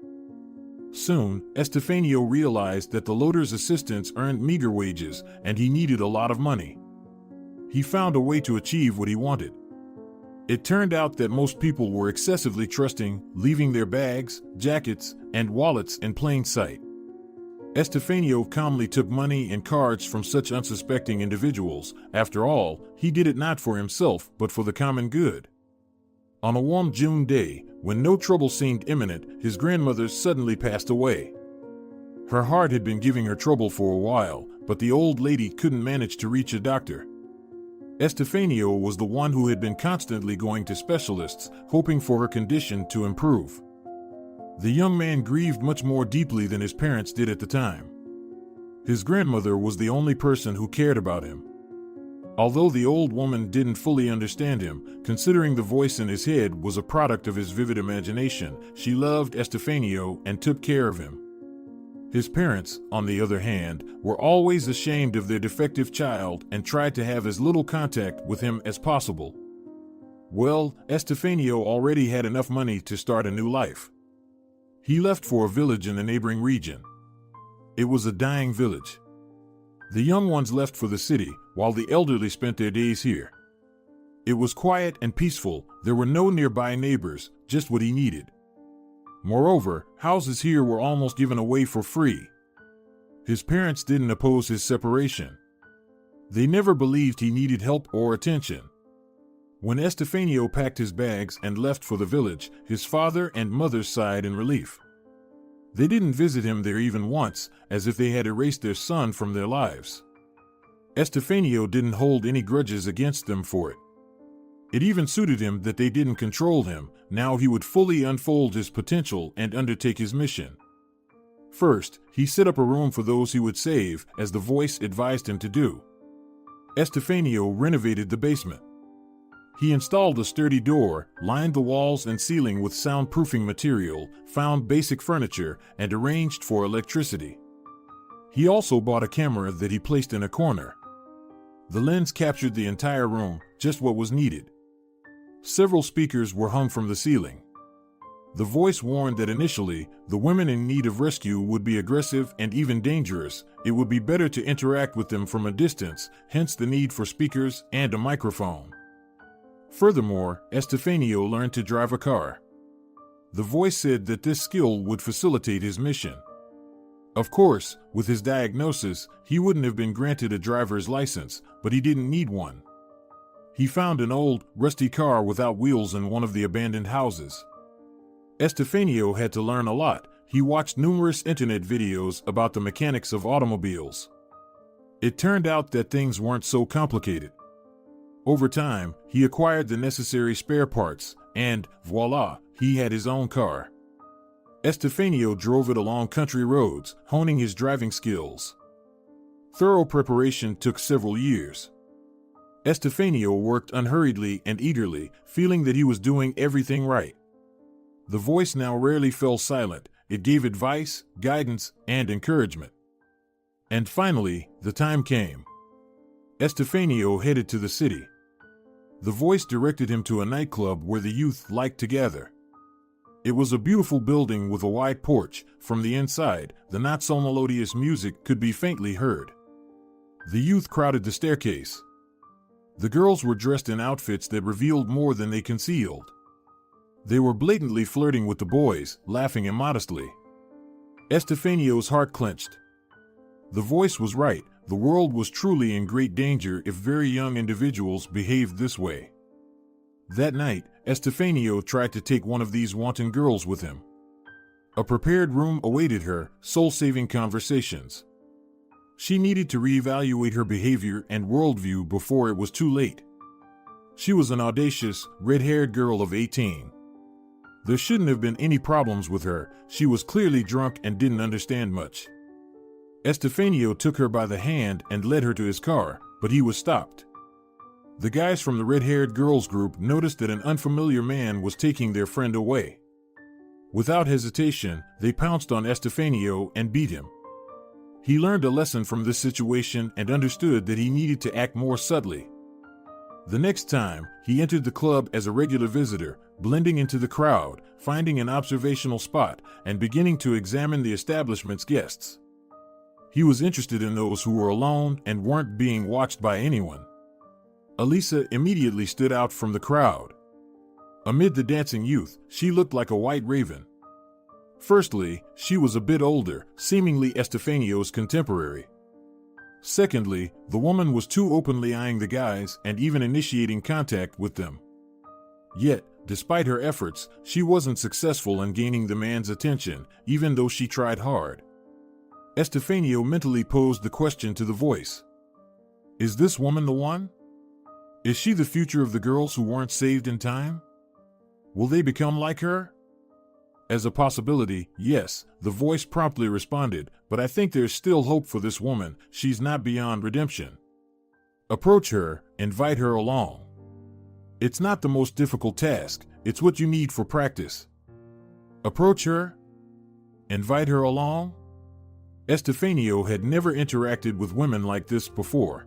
Soon, Estefanio realized that the loader's assistants earned meager wages, and he needed a lot of money. He found a way to achieve what he wanted. It turned out that most people were excessively trusting, leaving their bags, jackets, and wallets in plain sight. Estefanio calmly took money and cards from such unsuspecting individuals. After all, he did it not for himself, but for the common good. On a warm June day, when no trouble seemed imminent, his grandmother suddenly passed away. Her heart had been giving her trouble for a while, but the old lady couldn't manage to reach a doctor. Estefanio was the one who had been constantly going to specialists, hoping for her condition to improve. The young man grieved much more deeply than his parents did at the time. His grandmother was the only person who cared about him. Although the old woman didn't fully understand him, considering the voice in his head was a product of his vivid imagination, she loved Estefanio and took care of him. His parents, on the other hand, were always ashamed of their defective child and tried to have as little contact with him as possible. Well, Estefanio already had enough money to start a new life. He left for a village in the neighboring region. It was a dying village. The young ones left for the city, while the elderly spent their days here. It was quiet and peaceful. There were no nearby neighbors, just what he needed. Moreover, houses here were almost given away for free. His parents didn't oppose his separation. They never believed he needed help or attention. When Estefanio packed his bags and left for the village, his father and mother sighed in relief. They didn't visit him there even once, as if they had erased their son from their lives. Estefanio didn't hold any grudges against them for it. It even suited him that they didn't control him. Now he would fully unfold his potential and undertake his mission. First, he set up a room for those he would save, as the voice advised him to do. Estefanio renovated the basement. He installed a sturdy door, lined the walls and ceiling with soundproofing material, found basic furniture, and arranged for electricity. He also bought a camera that he placed in a corner. The lens captured the entire room, just what was needed. Several speakers were hung from the ceiling. The voice warned that initially, the women in need of rescue would be aggressive and even dangerous. It would be better to interact with them from a distance, hence the need for speakers and a microphone. Furthermore, Estefanio learned to drive a car. The voice said that this skill would facilitate his mission. Of course, with his diagnosis, he wouldn't have been granted a driver's license, but he didn't need one. He found an old, rusty car without wheels in one of the abandoned houses. Estefanio had to learn a lot. He watched numerous internet videos about the mechanics of automobiles. It turned out that things weren't so complicated. Over time, he acquired the necessary spare parts, and, voila, he had his own car. Estefanio drove it along country roads, honing his driving skills. Thorough preparation took several years. Estefanio worked unhurriedly and eagerly, feeling that he was doing everything right. The voice now rarely fell silent. It gave advice, guidance, and encouragement. And finally, the time came. Estefanio headed to the city. The voice directed him to a nightclub where the youth liked to gather. It was a beautiful building with a wide porch. From the inside, the not-so-melodious music could be faintly heard. The youth crowded the staircase. The girls were dressed in outfits that revealed more than they concealed. They were blatantly flirting with the boys, laughing immodestly. Estefanio's heart clenched. The voice was right. The world was truly in great danger if very young individuals behaved this way. That night, Estefanio tried to take one of these wanton girls with him. A prepared room awaited her, soul-saving conversations. She needed to reevaluate her behavior and worldview before it was too late. She was an audacious, red-haired girl of 18. There shouldn't have been any problems with her. She was clearly drunk and didn't understand much. Estefanio took her by the hand and led her to his car, but he was stopped. The guys from the red-haired girls group noticed that an unfamiliar man was taking their friend away. Without hesitation, they pounced on Estefanio and beat him. He learned a lesson from this situation and understood that he needed to act more subtly. The next time, he entered the club as a regular visitor, blending into the crowd, finding an observational spot, and beginning to examine the establishment's guests. He was interested in those who were alone and weren't being watched by anyone. Elisa immediately stood out from the crowd. Amid the dancing youth, she looked like a white raven. Firstly, she was a bit older, seemingly Estefanio's contemporary. Secondly, the woman was too openly eyeing the guys and even initiating contact with them. Yet, despite her efforts, she wasn't successful in gaining the man's attention, even though she tried hard. Estefanio mentally posed the question to the voice. Is this woman the one? Is she the future of the girls who weren't saved in time? Will they become like her? As a possibility, yes, the voice promptly responded, but I think there's still hope for this woman. She's not beyond redemption. Approach her, invite her along. It's not the most difficult task, it's what you need for practice. Approach her, invite her along. Estefanio had never interacted with women like this before.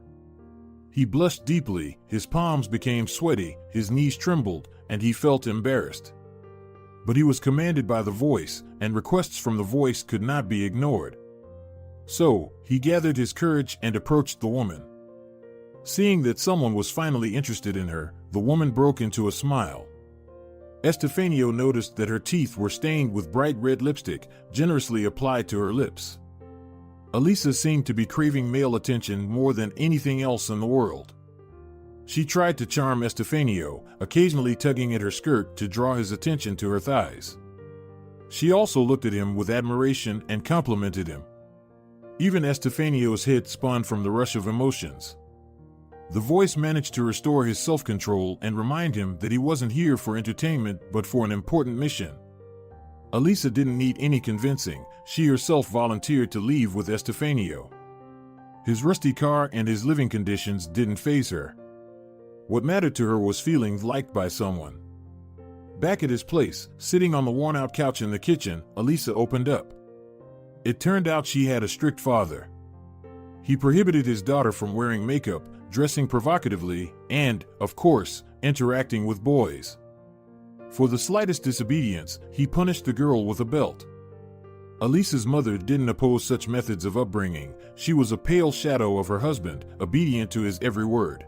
He blushed deeply, his palms became sweaty, his knees trembled, and he felt embarrassed. But he was commanded by the voice, and requests from the voice could not be ignored. So, he gathered his courage and approached the woman. Seeing that someone was finally interested in her, the woman broke into a smile. Estefanio noticed that her teeth were stained with bright red lipstick, generously applied to her lips. Elisa seemed to be craving male attention more than anything else in the world. She tried to charm Estefanio, occasionally tugging at her skirt to draw his attention to her thighs. She also looked at him with admiration and complimented him. Even Estefanio's head spun from the rush of emotions. The voice managed to restore his self-control and remind him that he wasn't here for entertainment but for an important mission. Elisa didn't need any convincing. She herself volunteered to leave with Estefanio. His rusty car and his living conditions didn't faze her. What mattered to her was feeling liked by someone. Back at his place, sitting on the worn-out couch in the kitchen, Elisa opened up. It turned out she had a strict father. He prohibited his daughter from wearing makeup, dressing provocatively, and, of course, interacting with boys. For the slightest disobedience, he punished the girl with a belt. Elisa's mother didn't oppose such methods of upbringing. She was a pale shadow of her husband, obedient to his every word.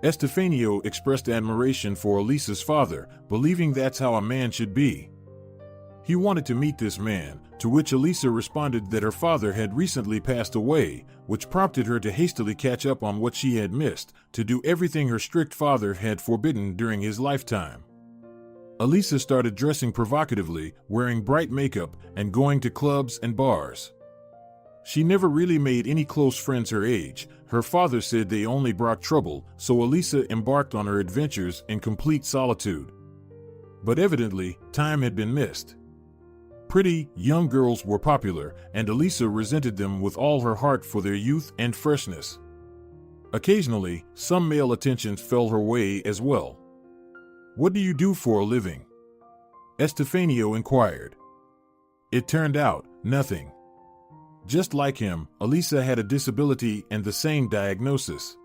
Estefanio expressed admiration for Elisa's father, believing that's how a man should be. He wanted to meet this man, to which Elisa responded that her father had recently passed away, which prompted her to hastily catch up on what she had missed, to do everything her strict father had forbidden during his lifetime. Elisa started dressing provocatively, wearing bright makeup, and going to clubs and bars. She never really made any close friends her age. Her father said they only brought trouble, so Elisa embarked on her adventures in complete solitude. But evidently, time had been missed. Pretty, young girls were popular, and Elisa resented them with all her heart for their youth and freshness. Occasionally, some male attentions fell her way as well. "What do you do for a living?" Estefanio inquired. It turned out, nothing. Just like him, Elisa had a disability and the same diagnosis.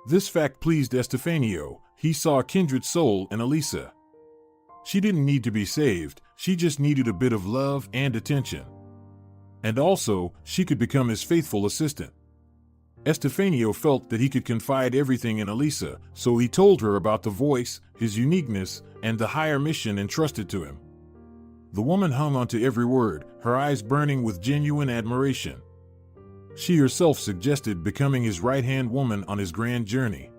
This fact pleased Estefanio. He saw a kindred soul in Elisa. She didn't need to be saved, she just needed a bit of love and attention. And also, she could become his faithful assistant. Estefanio felt that he could confide everything in Elisa, so he told her about the voice, his uniqueness, and the higher mission entrusted to him. The woman hung on to every word, her eyes burning with genuine admiration. She herself suggested becoming his right-hand woman on his grand journey.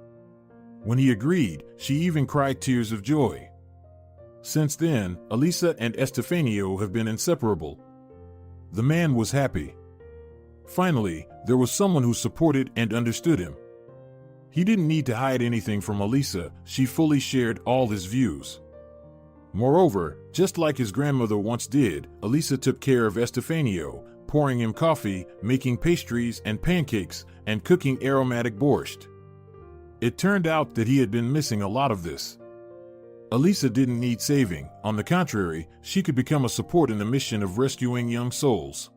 When he agreed, she even cried tears of joy. Since then, Elisa and Estefanio have been inseparable. The man was happy. Finally, there was someone who supported and understood him. He didn't need to hide anything from Elisa, she fully shared all his views. Moreover, just like his grandmother once did, Elisa took care of Estefanio, pouring him coffee, making pastries and pancakes, and cooking aromatic borscht. It turned out that he had been missing a lot of this. Elisa didn't need saving, on the contrary, she could become a support in the mission of rescuing young souls.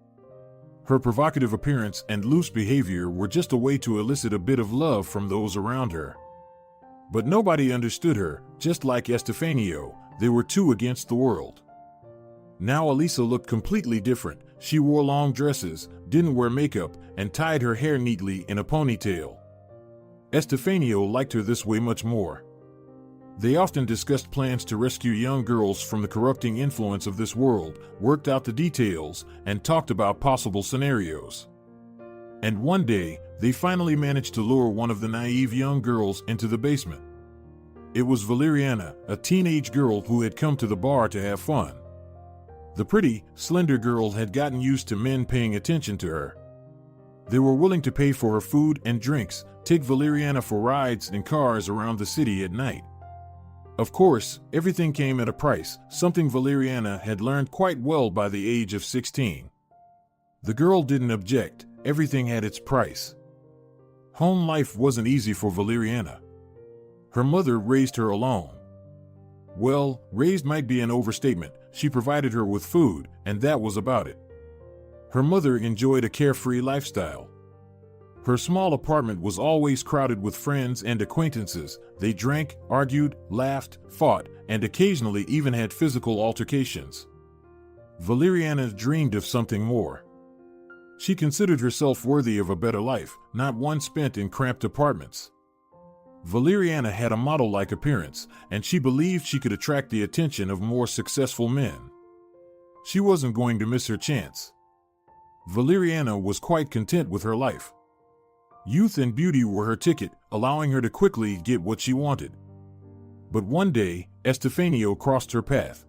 Her provocative appearance and loose behavior were just a way to elicit a bit of love from those around her. But nobody understood her, just like Estefanio, they were two against the world. Now Elisa looked completely different. She wore long dresses, didn't wear makeup, and tied her hair neatly in a ponytail. Estefanio liked her this way much more. They often discussed plans to rescue young girls from the corrupting influence of this world, worked out the details, and talked about possible scenarios. And one day, they finally managed to lure one of the naive young girls into the basement. It was Valeriana, a teenage girl who had come to the bar to have fun. The pretty, slender girl had gotten used to men paying attention to her. They were willing to pay for her food and drinks, take Valeriana for rides in cars around the city at night. Of course, everything came at a price, something Valeriana had learned quite well by the age of 16. The girl didn't object, everything had its price. Home life wasn't easy for Valeriana. Her mother raised her alone. Well, raised might be an overstatement. She provided her with food, and that was about it. Her mother enjoyed a carefree lifestyle. Her small apartment was always crowded with friends and acquaintances. They drank, argued, laughed, fought, and occasionally even had physical altercations. Valeriana dreamed of something more. She considered herself worthy of a better life, not one spent in cramped apartments. Valeriana had a model-like appearance, and she believed she could attract the attention of more successful men. She wasn't going to miss her chance. Valeriana was quite content with her life. Youth and beauty were her ticket, allowing her to quickly get what she wanted. But one day, Estefanio crossed her path.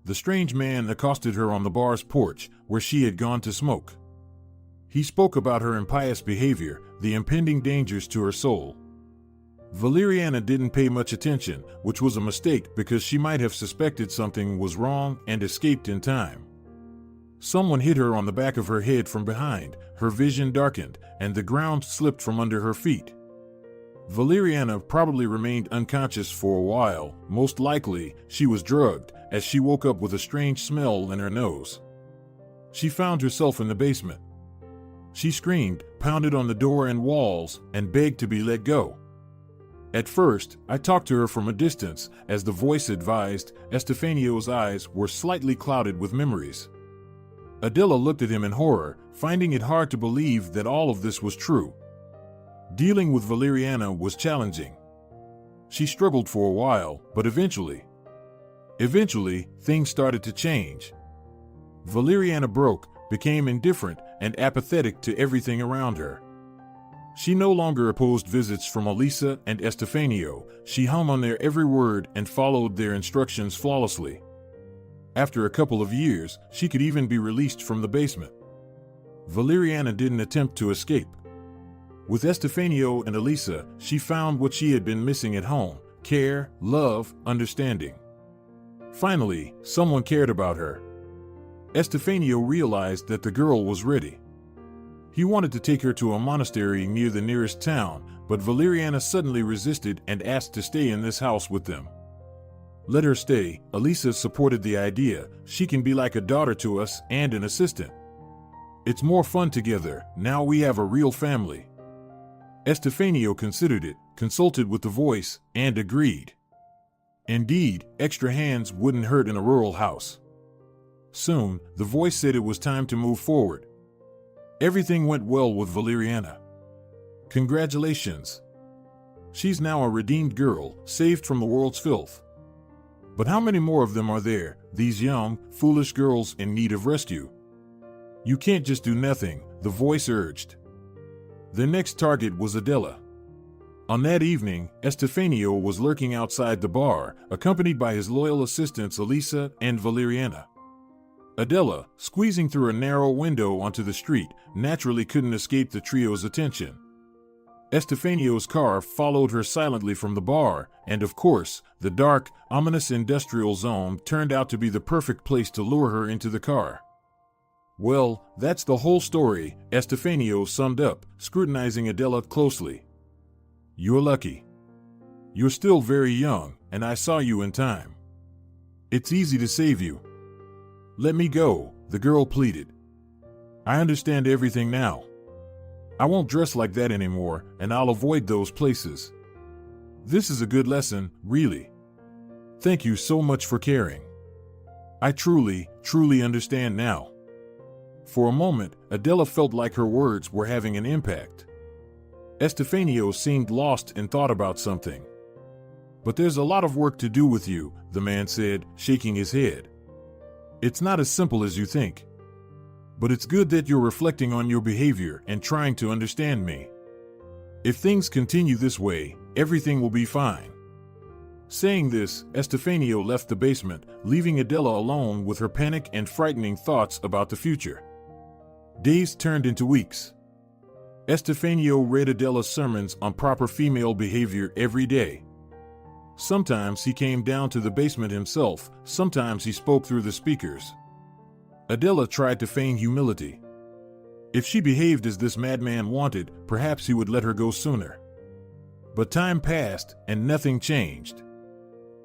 The strange man accosted her on the bar's porch, where she had gone to smoke. He spoke about her impious behavior, the impending dangers to her soul. Valeriana didn't pay much attention, which was a mistake because she might have suspected something was wrong and escaped in time. Someone hit her on the back of her head from behind, her vision darkened, and the ground slipped from under her feet. Valeriana probably remained unconscious for a while. Most likely, she was drugged, as she woke up with a strange smell in her nose. She found herself in the basement. She screamed, pounded on the door and walls, and begged to be let go. At first, I talked to her from a distance, as the voice advised. Estefanio's eyes were slightly clouded with memories. Adela looked at him in horror, finding it hard to believe that all of this was true. Dealing with Valeriana was challenging. She struggled for a while, but eventually, things started to change. Valeriana broke, became indifferent, and apathetic to everything around her. She no longer opposed visits from Elisa and Estefanio. She hung on their every word and followed their instructions flawlessly. After a couple of years, she could even be released from the basement. Valeriana didn't attempt to escape. With Estefanio and Elisa, she found what she had been missing at home: care, love, understanding. Finally, someone cared about her. Estefanio realized that the girl was ready. He wanted to take her to a monastery near the nearest town, but Valeriana suddenly resisted and asked to stay in this house with them. Let her stay, Elisa supported the idea. She can be like a daughter to us and an assistant. It's more fun together, now we have a real family. Estefanio considered it, consulted with the voice, and agreed. Indeed, extra hands wouldn't hurt in a rural house. Soon, the voice said it was time to move forward. Everything went well with Valeriana. Congratulations! She's now a redeemed girl, saved from the world's filth. But how many more of them are there, these young, foolish girls in need of rescue? You can't just do nothing, the voice urged. Their next target was Adela. On that evening, Estefanio was lurking outside the bar, accompanied by his loyal assistants Elisa and Valeriana. Adela, squeezing through a narrow window onto the street, naturally couldn't escape the trio's attention. Estefanio's car followed her silently from the bar, and of course, the dark, ominous industrial zone turned out to be the perfect place to lure her into the car. Well, that's the whole story, Estefanio summed up, scrutinizing Adela closely. You're lucky. You're still very young, and I saw you in time. It's easy to save you. Let me go, the girl pleaded. I understand everything now. I won't dress like that anymore, and I'll avoid those places. This is a good lesson, really. Thank you so much for caring. I truly understand now. For a moment, Adela felt like her words were having an impact. Estefanio seemed lost and thought about something. But there's a lot of work to do with you, the man said, shaking his head. It's not as simple as you think. But it's good that you're reflecting on your behavior and trying to understand me. If things continue this way, everything will be fine. Saying this, Estefanio left the basement, leaving Adela alone with her panic and frightening thoughts about the future. Days turned into weeks. Estefanio read Adela's sermons on proper female behavior every day. Sometimes he came down to the basement himself, sometimes he spoke through the speakers. Adela tried to feign humility. If she behaved as this madman wanted, perhaps he would let her go sooner. But time passed, and nothing changed.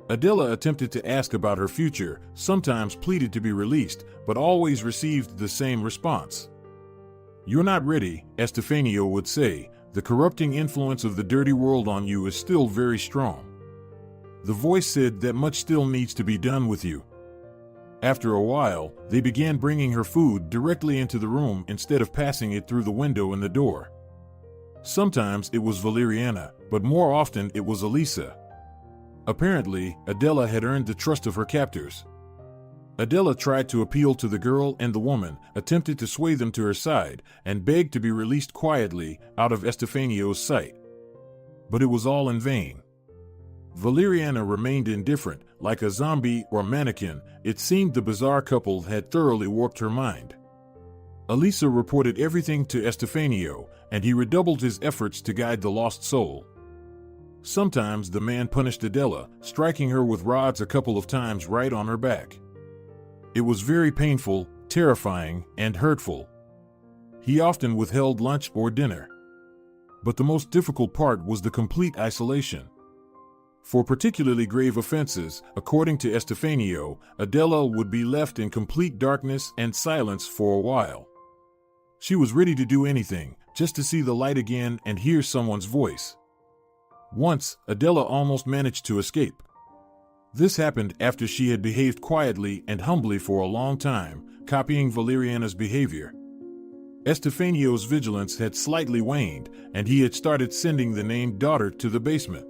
Adela attempted to ask about her future, sometimes pleaded to be released, but always received the same response. "You're not ready," Estefanio would say. "The corrupting influence of the dirty world on you is still very strong." The voice said that much still needs to be done with you. After a while, they began bringing her food directly into the room instead of passing it through the window and the door. Sometimes it was Valeriana, but more often it was Elisa. Apparently, Adela had earned the trust of her captors. Adela tried to appeal to the girl and the woman, attempted to sway them to her side, and begged to be released quietly, out of Estefanio's sight. But it was all in vain. Valeriana remained indifferent, like a zombie or mannequin. It seemed the bizarre couple had thoroughly warped her mind. Elisa reported everything to Estefanio, and he redoubled his efforts to guide the lost soul. Sometimes the man punished Adela, striking her with rods a couple of times right on her back. It was very painful, terrifying, and hurtful. He often withheld lunch or dinner. But the most difficult part was the complete isolation. For particularly grave offenses, according to Estefanio, Adela would be left in complete darkness and silence for a while. She was ready to do anything, just to see the light again and hear someone's voice. Once, Adela almost managed to escape. This happened after she had behaved quietly and humbly for a long time, copying Valeriana's behavior. Estefanio's vigilance had slightly waned, and he had started sending the named daughter to the basement.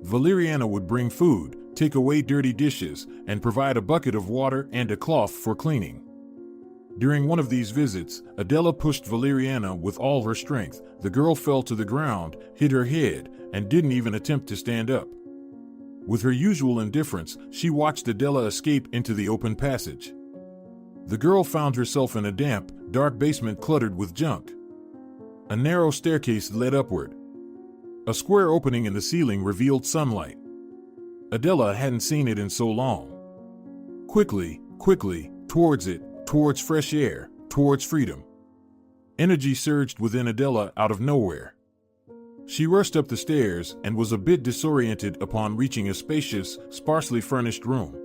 Valeriana would bring food, take away dirty dishes, and provide a bucket of water and a cloth for cleaning. During one of these visits, Adela pushed Valeriana with all her strength. The girl fell to the ground, hit her head, and didn't even attempt to stand up. With her usual indifference, she watched Adela escape into the open passage. The girl found herself in a damp, dark basement cluttered with junk. A narrow staircase led upward. A square opening in the ceiling revealed sunlight. Adela hadn't seen it in so long. Quickly, towards it, towards fresh air, towards freedom. Energy surged within Adela out of nowhere. She rushed up the stairs and was a bit disoriented upon reaching a spacious, sparsely furnished room.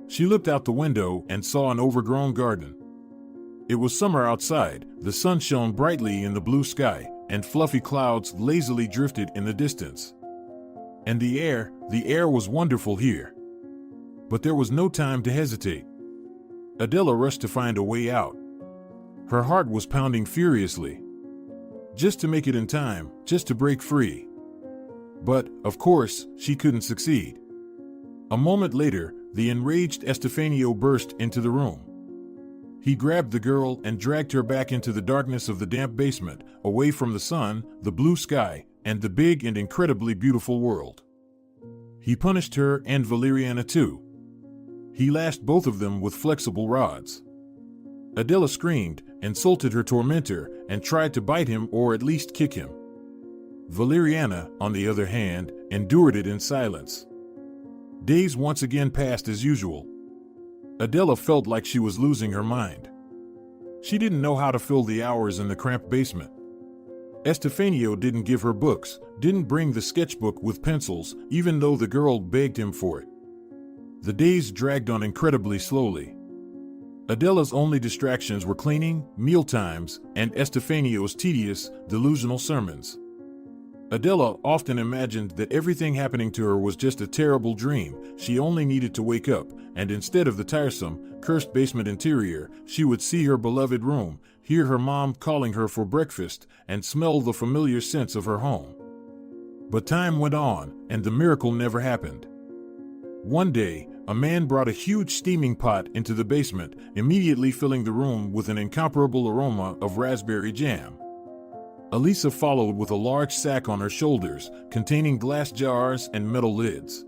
She looked out the window and saw an overgrown garden. It was summer outside, the sun shone brightly in the blue sky, and fluffy clouds lazily drifted in the distance. And the air was wonderful here. But there was no time to hesitate. Adela rushed to find a way out. Her heart was pounding furiously. Just to make it in time, just to break free. But, of course, she couldn't succeed. A moment later, the enraged Estefanio burst into the room. He grabbed the girl and dragged her back into the darkness of the damp basement, away from the sun, the blue sky, and the big and incredibly beautiful world. He punished her and Valeriana too. He lashed both of them with flexible rods. Adela screamed, insulted her tormentor, and tried to bite him or at least kick him. Valeriana, on the other hand, endured it in silence. Days once again passed as usual. Adela felt like she was losing her mind. She didn't know how to fill the hours in the cramped basement. Estefanio didn't give her books, didn't bring the sketchbook with pencils, even though the girl begged him for it. The days dragged on incredibly slowly. Adela's only distractions were cleaning, mealtimes, and Estefanio's tedious, delusional sermons. Adela often imagined that everything happening to her was just a terrible dream. She only needed to wake up, and instead of the tiresome, cursed basement interior, she would see her beloved room, hear her mom calling her for breakfast, and smell the familiar scents of her home. But time went on, and the miracle never happened. One day, a man brought a huge steaming pot into the basement, immediately filling the room with an incomparable aroma of raspberry jam. Elisa followed with a large sack on her shoulders, containing glass jars and metal lids.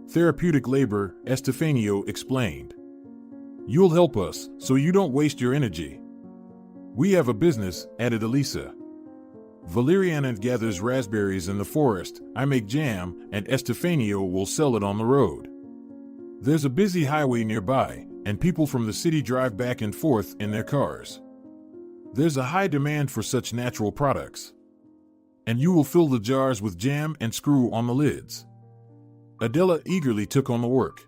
Therapeutic labor, Estefanio explained. You'll help us, so you don't waste your energy. We have a business, added Elisa. Valeriana gathers raspberries in the forest, I make jam, and Estefanio will sell it on the road. There's a busy highway nearby, and people from the city drive back and forth in their cars. There's a high demand for such natural products. And you will fill the jars with jam and screw on the lids. Adela eagerly took on the work.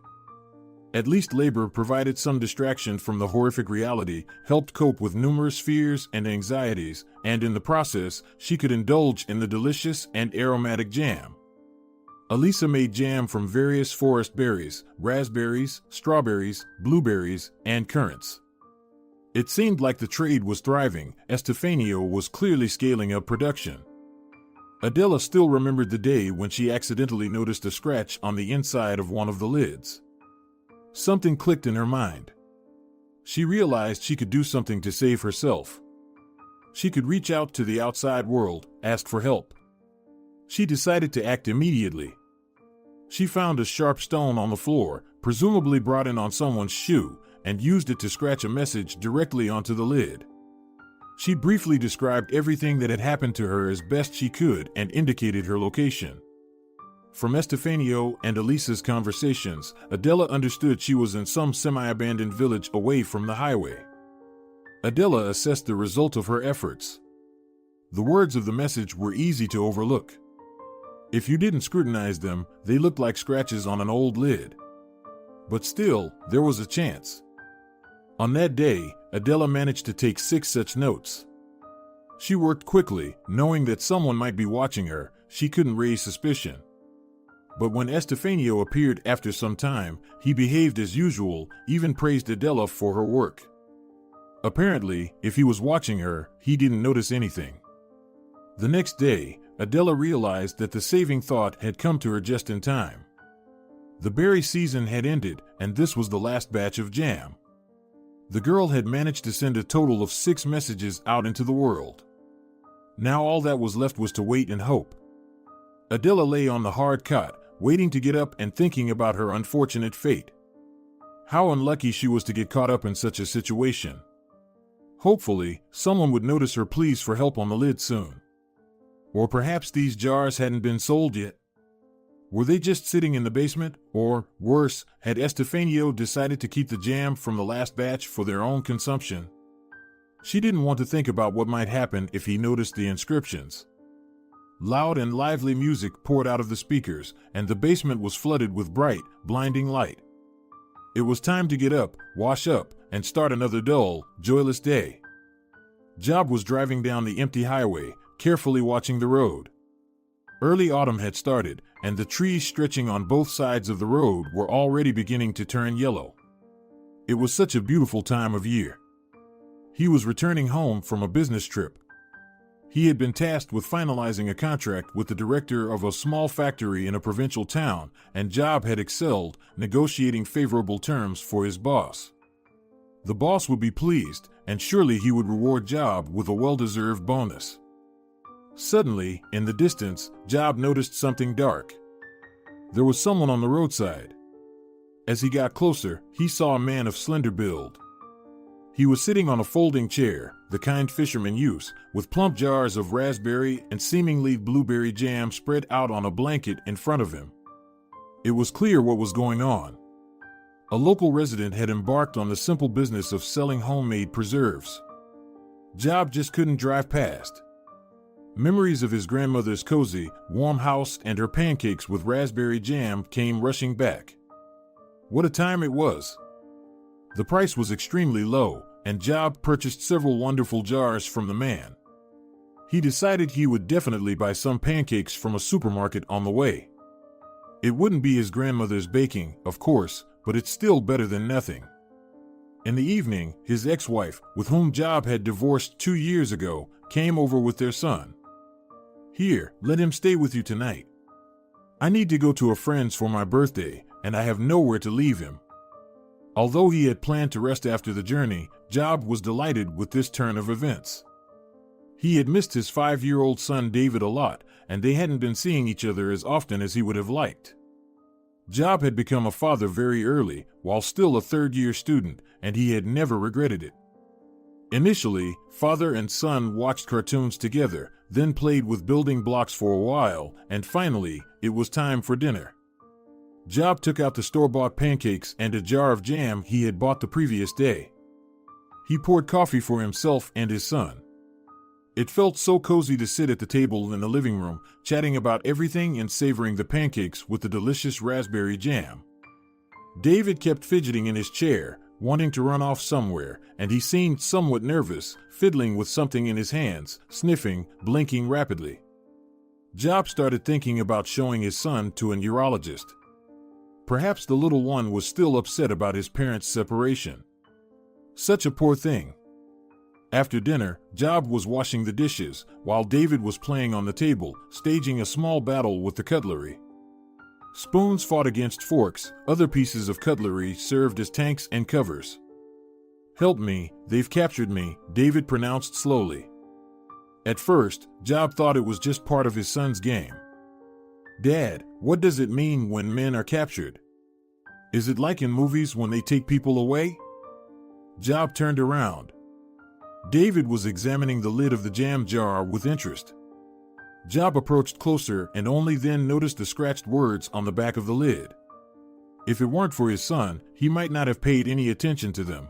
At least labor provided some distraction from the horrific reality, helped cope with numerous fears and anxieties, and in the process, she could indulge in the delicious and aromatic jam. Elisa made jam from various forest berries, raspberries, strawberries, blueberries, and currants. It seemed like the trade was thriving. Estefanio was clearly scaling up production. Adela still remembered the day when she accidentally noticed a scratch on the inside of one of the lids. Something clicked in her mind. She realized she could do something to save herself. She could reach out to the outside world, ask for help. She decided to act immediately. She found a sharp stone on the floor, presumably brought in on someone's shoe, and used it to scratch a message directly onto the lid. She briefly described everything that had happened to her as best she could and indicated her location. From Estefanio and Elisa's conversations, Adela understood she was in some semi-abandoned village away from the highway. Adela assessed the result of her efforts. The words of the message were easy to overlook. If you didn't scrutinize them, they looked like scratches on an old lid. But still, there was a chance. On that day, Adela managed to take 6 such notes. She worked quickly, knowing that someone might be watching her. She couldn't raise suspicion. But when Estefanio appeared after some time, he behaved as usual, even praised Adela for her work. Apparently, if he was watching her, he didn't notice anything. The next day, Adela realized that the saving thought had come to her just in time. The berry season had ended, and this was the last batch of jam. The girl had managed to send a total of 6 messages out into the world. Now all that was left was to wait and hope. Adela lay on the hard cot, waiting to get up and thinking about her unfortunate fate. How unlucky she was to get caught up in such a situation. Hopefully, someone would notice her pleas for help on the lid soon. Or perhaps these jars hadn't been sold yet. Were they just sitting in the basement? Or, worse, had Estefanio decided to keep the jam from the last batch for their own consumption? She didn't want to think about what might happen if he noticed the inscriptions. Loud and lively music poured out of the speakers, and the basement was flooded with bright, blinding light. It was time to get up, wash up, and start another dull, joyless day. Job was driving down the empty highway, carefully watching the road. Early autumn had started, and the trees stretching on both sides of the road were already beginning to turn yellow. It was such a beautiful time of year. He was returning home from a business trip. He had been tasked with finalizing a contract with the director of a small factory in a provincial town, and Job had excelled, negotiating favorable terms for his boss. The boss would be pleased, and surely he would reward Job with a well-deserved bonus. Suddenly, in the distance, Job noticed something dark. There was someone on the roadside. As he got closer, he saw a man of slender build. He was sitting on a folding chair, the kind fishermen use, with plump jars of raspberry and seemingly blueberry jam spread out on a blanket in front of him. It was clear what was going on. A local resident had embarked on the simple business of selling homemade preserves. Job just couldn't drive past. Memories of his grandmother's cozy, warm house and her pancakes with raspberry jam came rushing back. What a time it was! The price was extremely low, and Job purchased several wonderful jars from the man. He decided he would definitely buy some pancakes from a supermarket on the way. It wouldn't be his grandmother's baking, of course, but it's still better than nothing. In the evening, his ex-wife, with whom Job had divorced 2 years ago, came over with their son. Here, let him stay with you tonight. I need to go to a friend's for my birthday, and I have nowhere to leave him. Although he had planned to rest after the journey, Job was delighted with this turn of events. He had missed his 5-year-old son David a lot, and they hadn't been seeing each other as often as he would have liked. Job had become a father very early, while still a third-year student, and he had never regretted it. Initially, father and son watched cartoons together, then played with building blocks for a while, and finally, it was time for dinner. Job took out the store-bought pancakes and a jar of jam he had bought the previous day. He poured coffee for himself and his son. It felt so cozy to sit at the table in the living room, chatting about everything and savoring the pancakes with the delicious raspberry jam. David kept fidgeting in his chair, wanting to run off somewhere, and he seemed somewhat nervous, fiddling with something in his hands, sniffing, blinking rapidly. Job started thinking about showing his son to a neurologist. Perhaps the little one was still upset about his parents' separation. Such a poor thing. After dinner, Job was washing the dishes, while David was playing on the table, staging a small battle with the cutlery. Spoons fought against forks, other pieces of cutlery served as tanks and covers. "Help me, they've captured me," David pronounced slowly. At first, Job thought it was just part of his son's game. "Dad, what does it mean when men are captured? Is it like in movies when they take people away?" Job turned around. David was examining the lid of the jam jar with interest. Job approached closer and only then noticed the scratched words on the back of the lid. If it weren't for his son, he might not have paid any attention to them.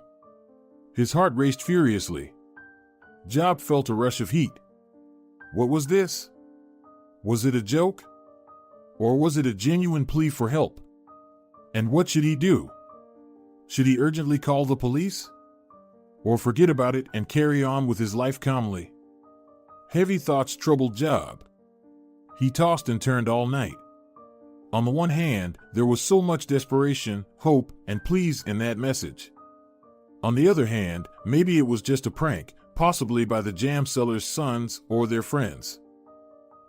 His heart raced furiously. Job felt a rush of heat. What was this? Was it a joke? Or was it a genuine plea for help? And what should he do? Should he urgently call the police? Or forget about it and carry on with his life calmly? Heavy thoughts troubled Job. He tossed and turned all night. On the one hand, there was so much desperation, hope, and pleas in that message. On the other hand, maybe it was just a prank, possibly by the jam seller's sons or their friends.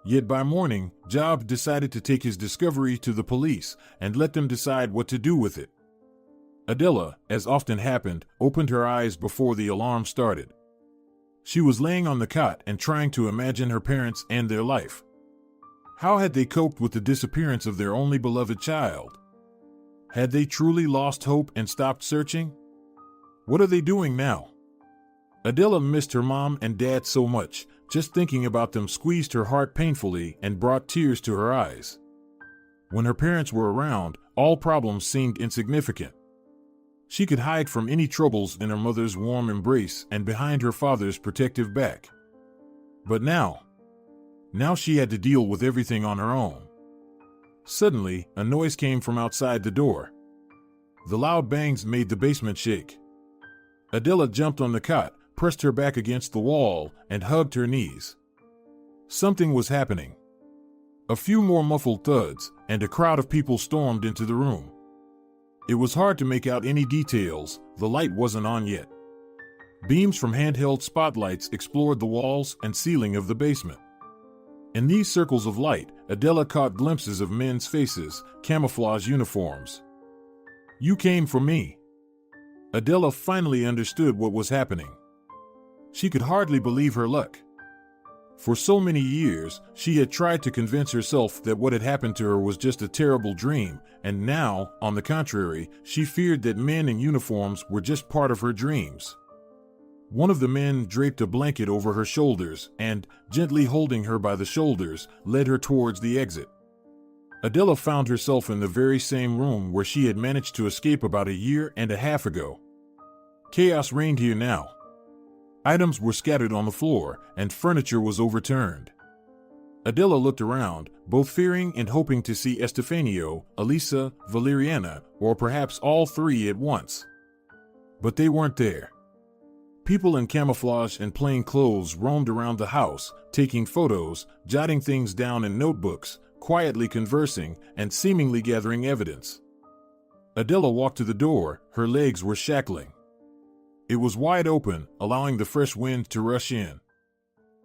Yet by morning, Job decided to take his discovery to the police and let them decide what to do with it. Adela, as often happened, opened her eyes before the alarm started. She was laying on the cot and trying to imagine her parents and their life. How had they coped with the disappearance of their only beloved child? Had they truly lost hope and stopped searching? What are they doing now? Adela missed her mom and dad so much, just thinking about them squeezed her heart painfully and brought tears to her eyes. When her parents were around, all problems seemed insignificant. She could hide from any troubles in her mother's warm embrace and behind her father's protective back. But now she had to deal with everything on her own. Suddenly, a noise came from outside the door. The loud bangs made the basement shake. Adela jumped on the cot, pressed her back against the wall, and hugged her knees. Something was happening. A few more muffled thuds, and a crowd of people stormed into the room. It was hard to make out any details, the light wasn't on yet. Beams from handheld spotlights explored the walls and ceiling of the basement. In these circles of light, Adela caught glimpses of men's faces, camouflage uniforms. "You came for me." Adela finally understood what was happening. She could hardly believe her luck. For so many years, she had tried to convince herself that what had happened to her was just a terrible dream, and now, on the contrary, she feared that men in uniforms were just part of her dreams. One of the men draped a blanket over her shoulders and, gently holding her by the shoulders, led her towards the exit. Adela found herself in the very same room where she had managed to escape about a year and a half ago. Chaos reigned here now. Items were scattered on the floor, and furniture was overturned. Adela looked around, both fearing and hoping to see Estefanio, Elisa, Valeriana, or perhaps all three at once. But they weren't there. People in camouflage and plain clothes roamed around the house, taking photos, jotting things down in notebooks, quietly conversing, and seemingly gathering evidence. Adela walked to the door, her legs were shackling. It was wide open, allowing the fresh wind to rush in.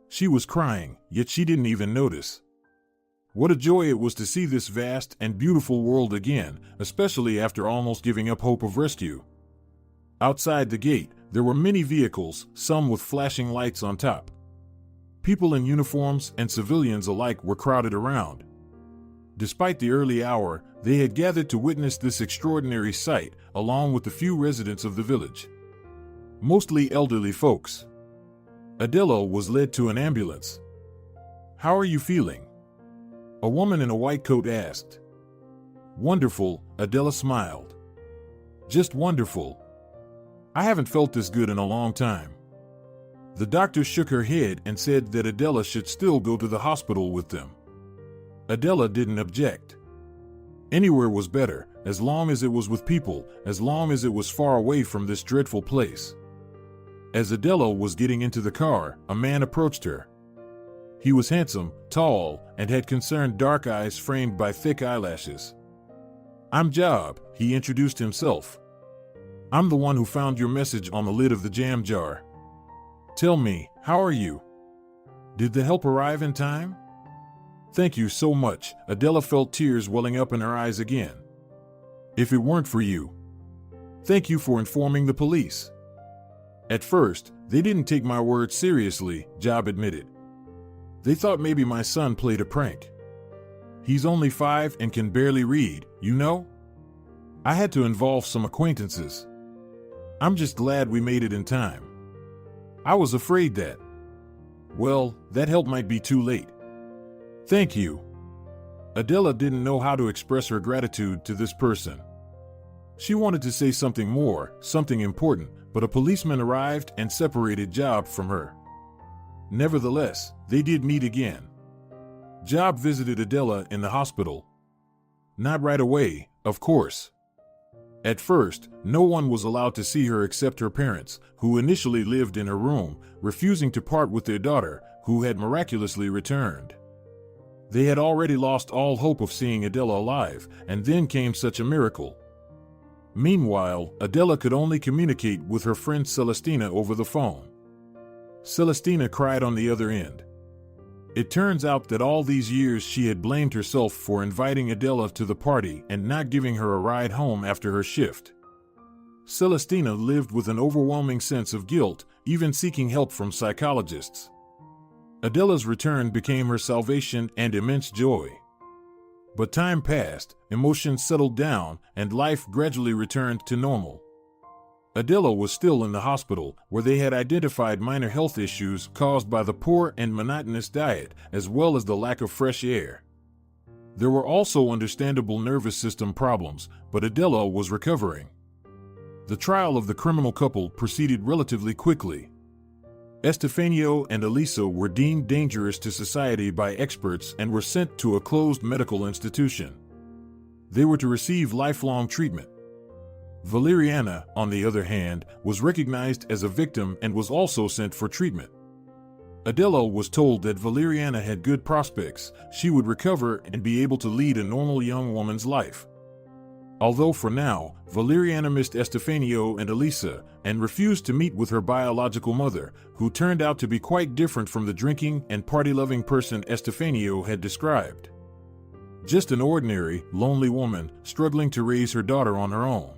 She was crying, yet she didn't even notice. What a joy it was to see this vast and beautiful world again, especially after almost giving up hope of rescue. Outside the gate, there were many vehicles, some with flashing lights on top. People in uniforms and civilians alike were crowded around. Despite the early hour, they had gathered to witness this extraordinary sight, along with the few residents of the village. Mostly elderly folks. Adela was led to an ambulance. "How are you feeling?" a woman in a white coat asked. "Wonderful," Adela smiled. "Just wonderful. I haven't felt this good in a long time." The doctor shook her head and said that Adela should still go to the hospital with them. Adela didn't object. Anywhere was better, as long as it was with people, as long as it was far away from this dreadful place. As Adela was getting into the car, a man approached her. He was handsome, tall, and had concerned dark eyes framed by thick eyelashes. "I'm Job," he introduced himself. "I'm the one who found your message on the lid of the jam jar. Tell me, how are you? Did the help arrive in time?" "Thank you so much." Adela felt tears welling up in her eyes again. "If it weren't for you. Thank you for informing the police." "At first, they didn't take my words seriously," Job admitted. "They thought maybe my son played a prank. He's only 5 and can barely read, you know? I had to involve some acquaintances. I'm just glad we made it in time. I was afraid that, well, that help might be too late." "Thank you." Adela didn't know how to express her gratitude to this person. She wanted to say something more, something important, but a policeman arrived and separated Job from her. Nevertheless, they did meet again. Job visited Adela in the hospital. Not right away, of course. At first, no one was allowed to see her except her parents, who initially lived in her room, refusing to part with their daughter, who had miraculously returned. They had already lost all hope of seeing Adela alive, and then came such a miracle. Meanwhile, Adela could only communicate with her friend Celestina over the phone. Celestina cried on the other end. It turns out that all these years she had blamed herself for inviting Adela to the party and not giving her a ride home after her shift. Celestina lived with an overwhelming sense of guilt, even seeking help from psychologists. Adela's return became her salvation and immense joy. But time passed, emotions settled down, and life gradually returned to normal. Adela was still in the hospital, where they had identified minor health issues caused by the poor and monotonous diet, as well as the lack of fresh air. There were also understandable nervous system problems, but Adela was recovering. The trial of the criminal couple proceeded relatively quickly. Estefanio and Elisa were deemed dangerous to society by experts and were sent to a closed medical institution. They were to receive lifelong treatment. Valeriana, on the other hand, was recognized as a victim and was also sent for treatment. Adela was told that Valeriana had good prospects, she would recover and be able to lead a normal young woman's life. Although for now, Valeriana missed Estefanio and Elisa, and refused to meet with her biological mother, who turned out to be quite different from the drinking and party-loving person Estefanio had described. Just an ordinary, lonely woman, struggling to raise her daughter on her own.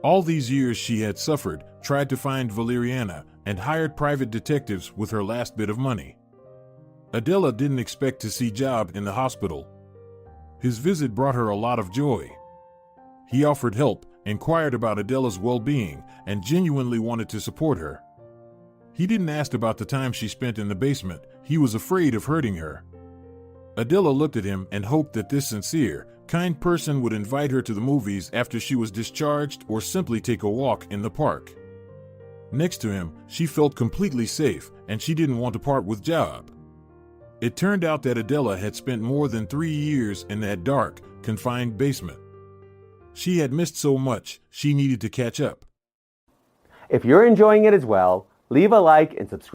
All these years she had suffered, tried to find Valeriana, and hired private detectives with her last bit of money. Adela didn't expect to see Job in the hospital. His visit brought her a lot of joy. He offered help, inquired about Adela's well-being, and genuinely wanted to support her. He didn't ask about the time she spent in the basement, he was afraid of hurting her. Adela looked at him and hoped that this sincere, kind person would invite her to the movies after she was discharged or simply take a walk in the park. Next to him, she felt completely safe, and she didn't want to part with Job. It turned out that Adela had spent more than 3 years in that dark, confined basement. She had missed so much, she needed to catch up. If you're enjoying it as well, leave a like and subscribe.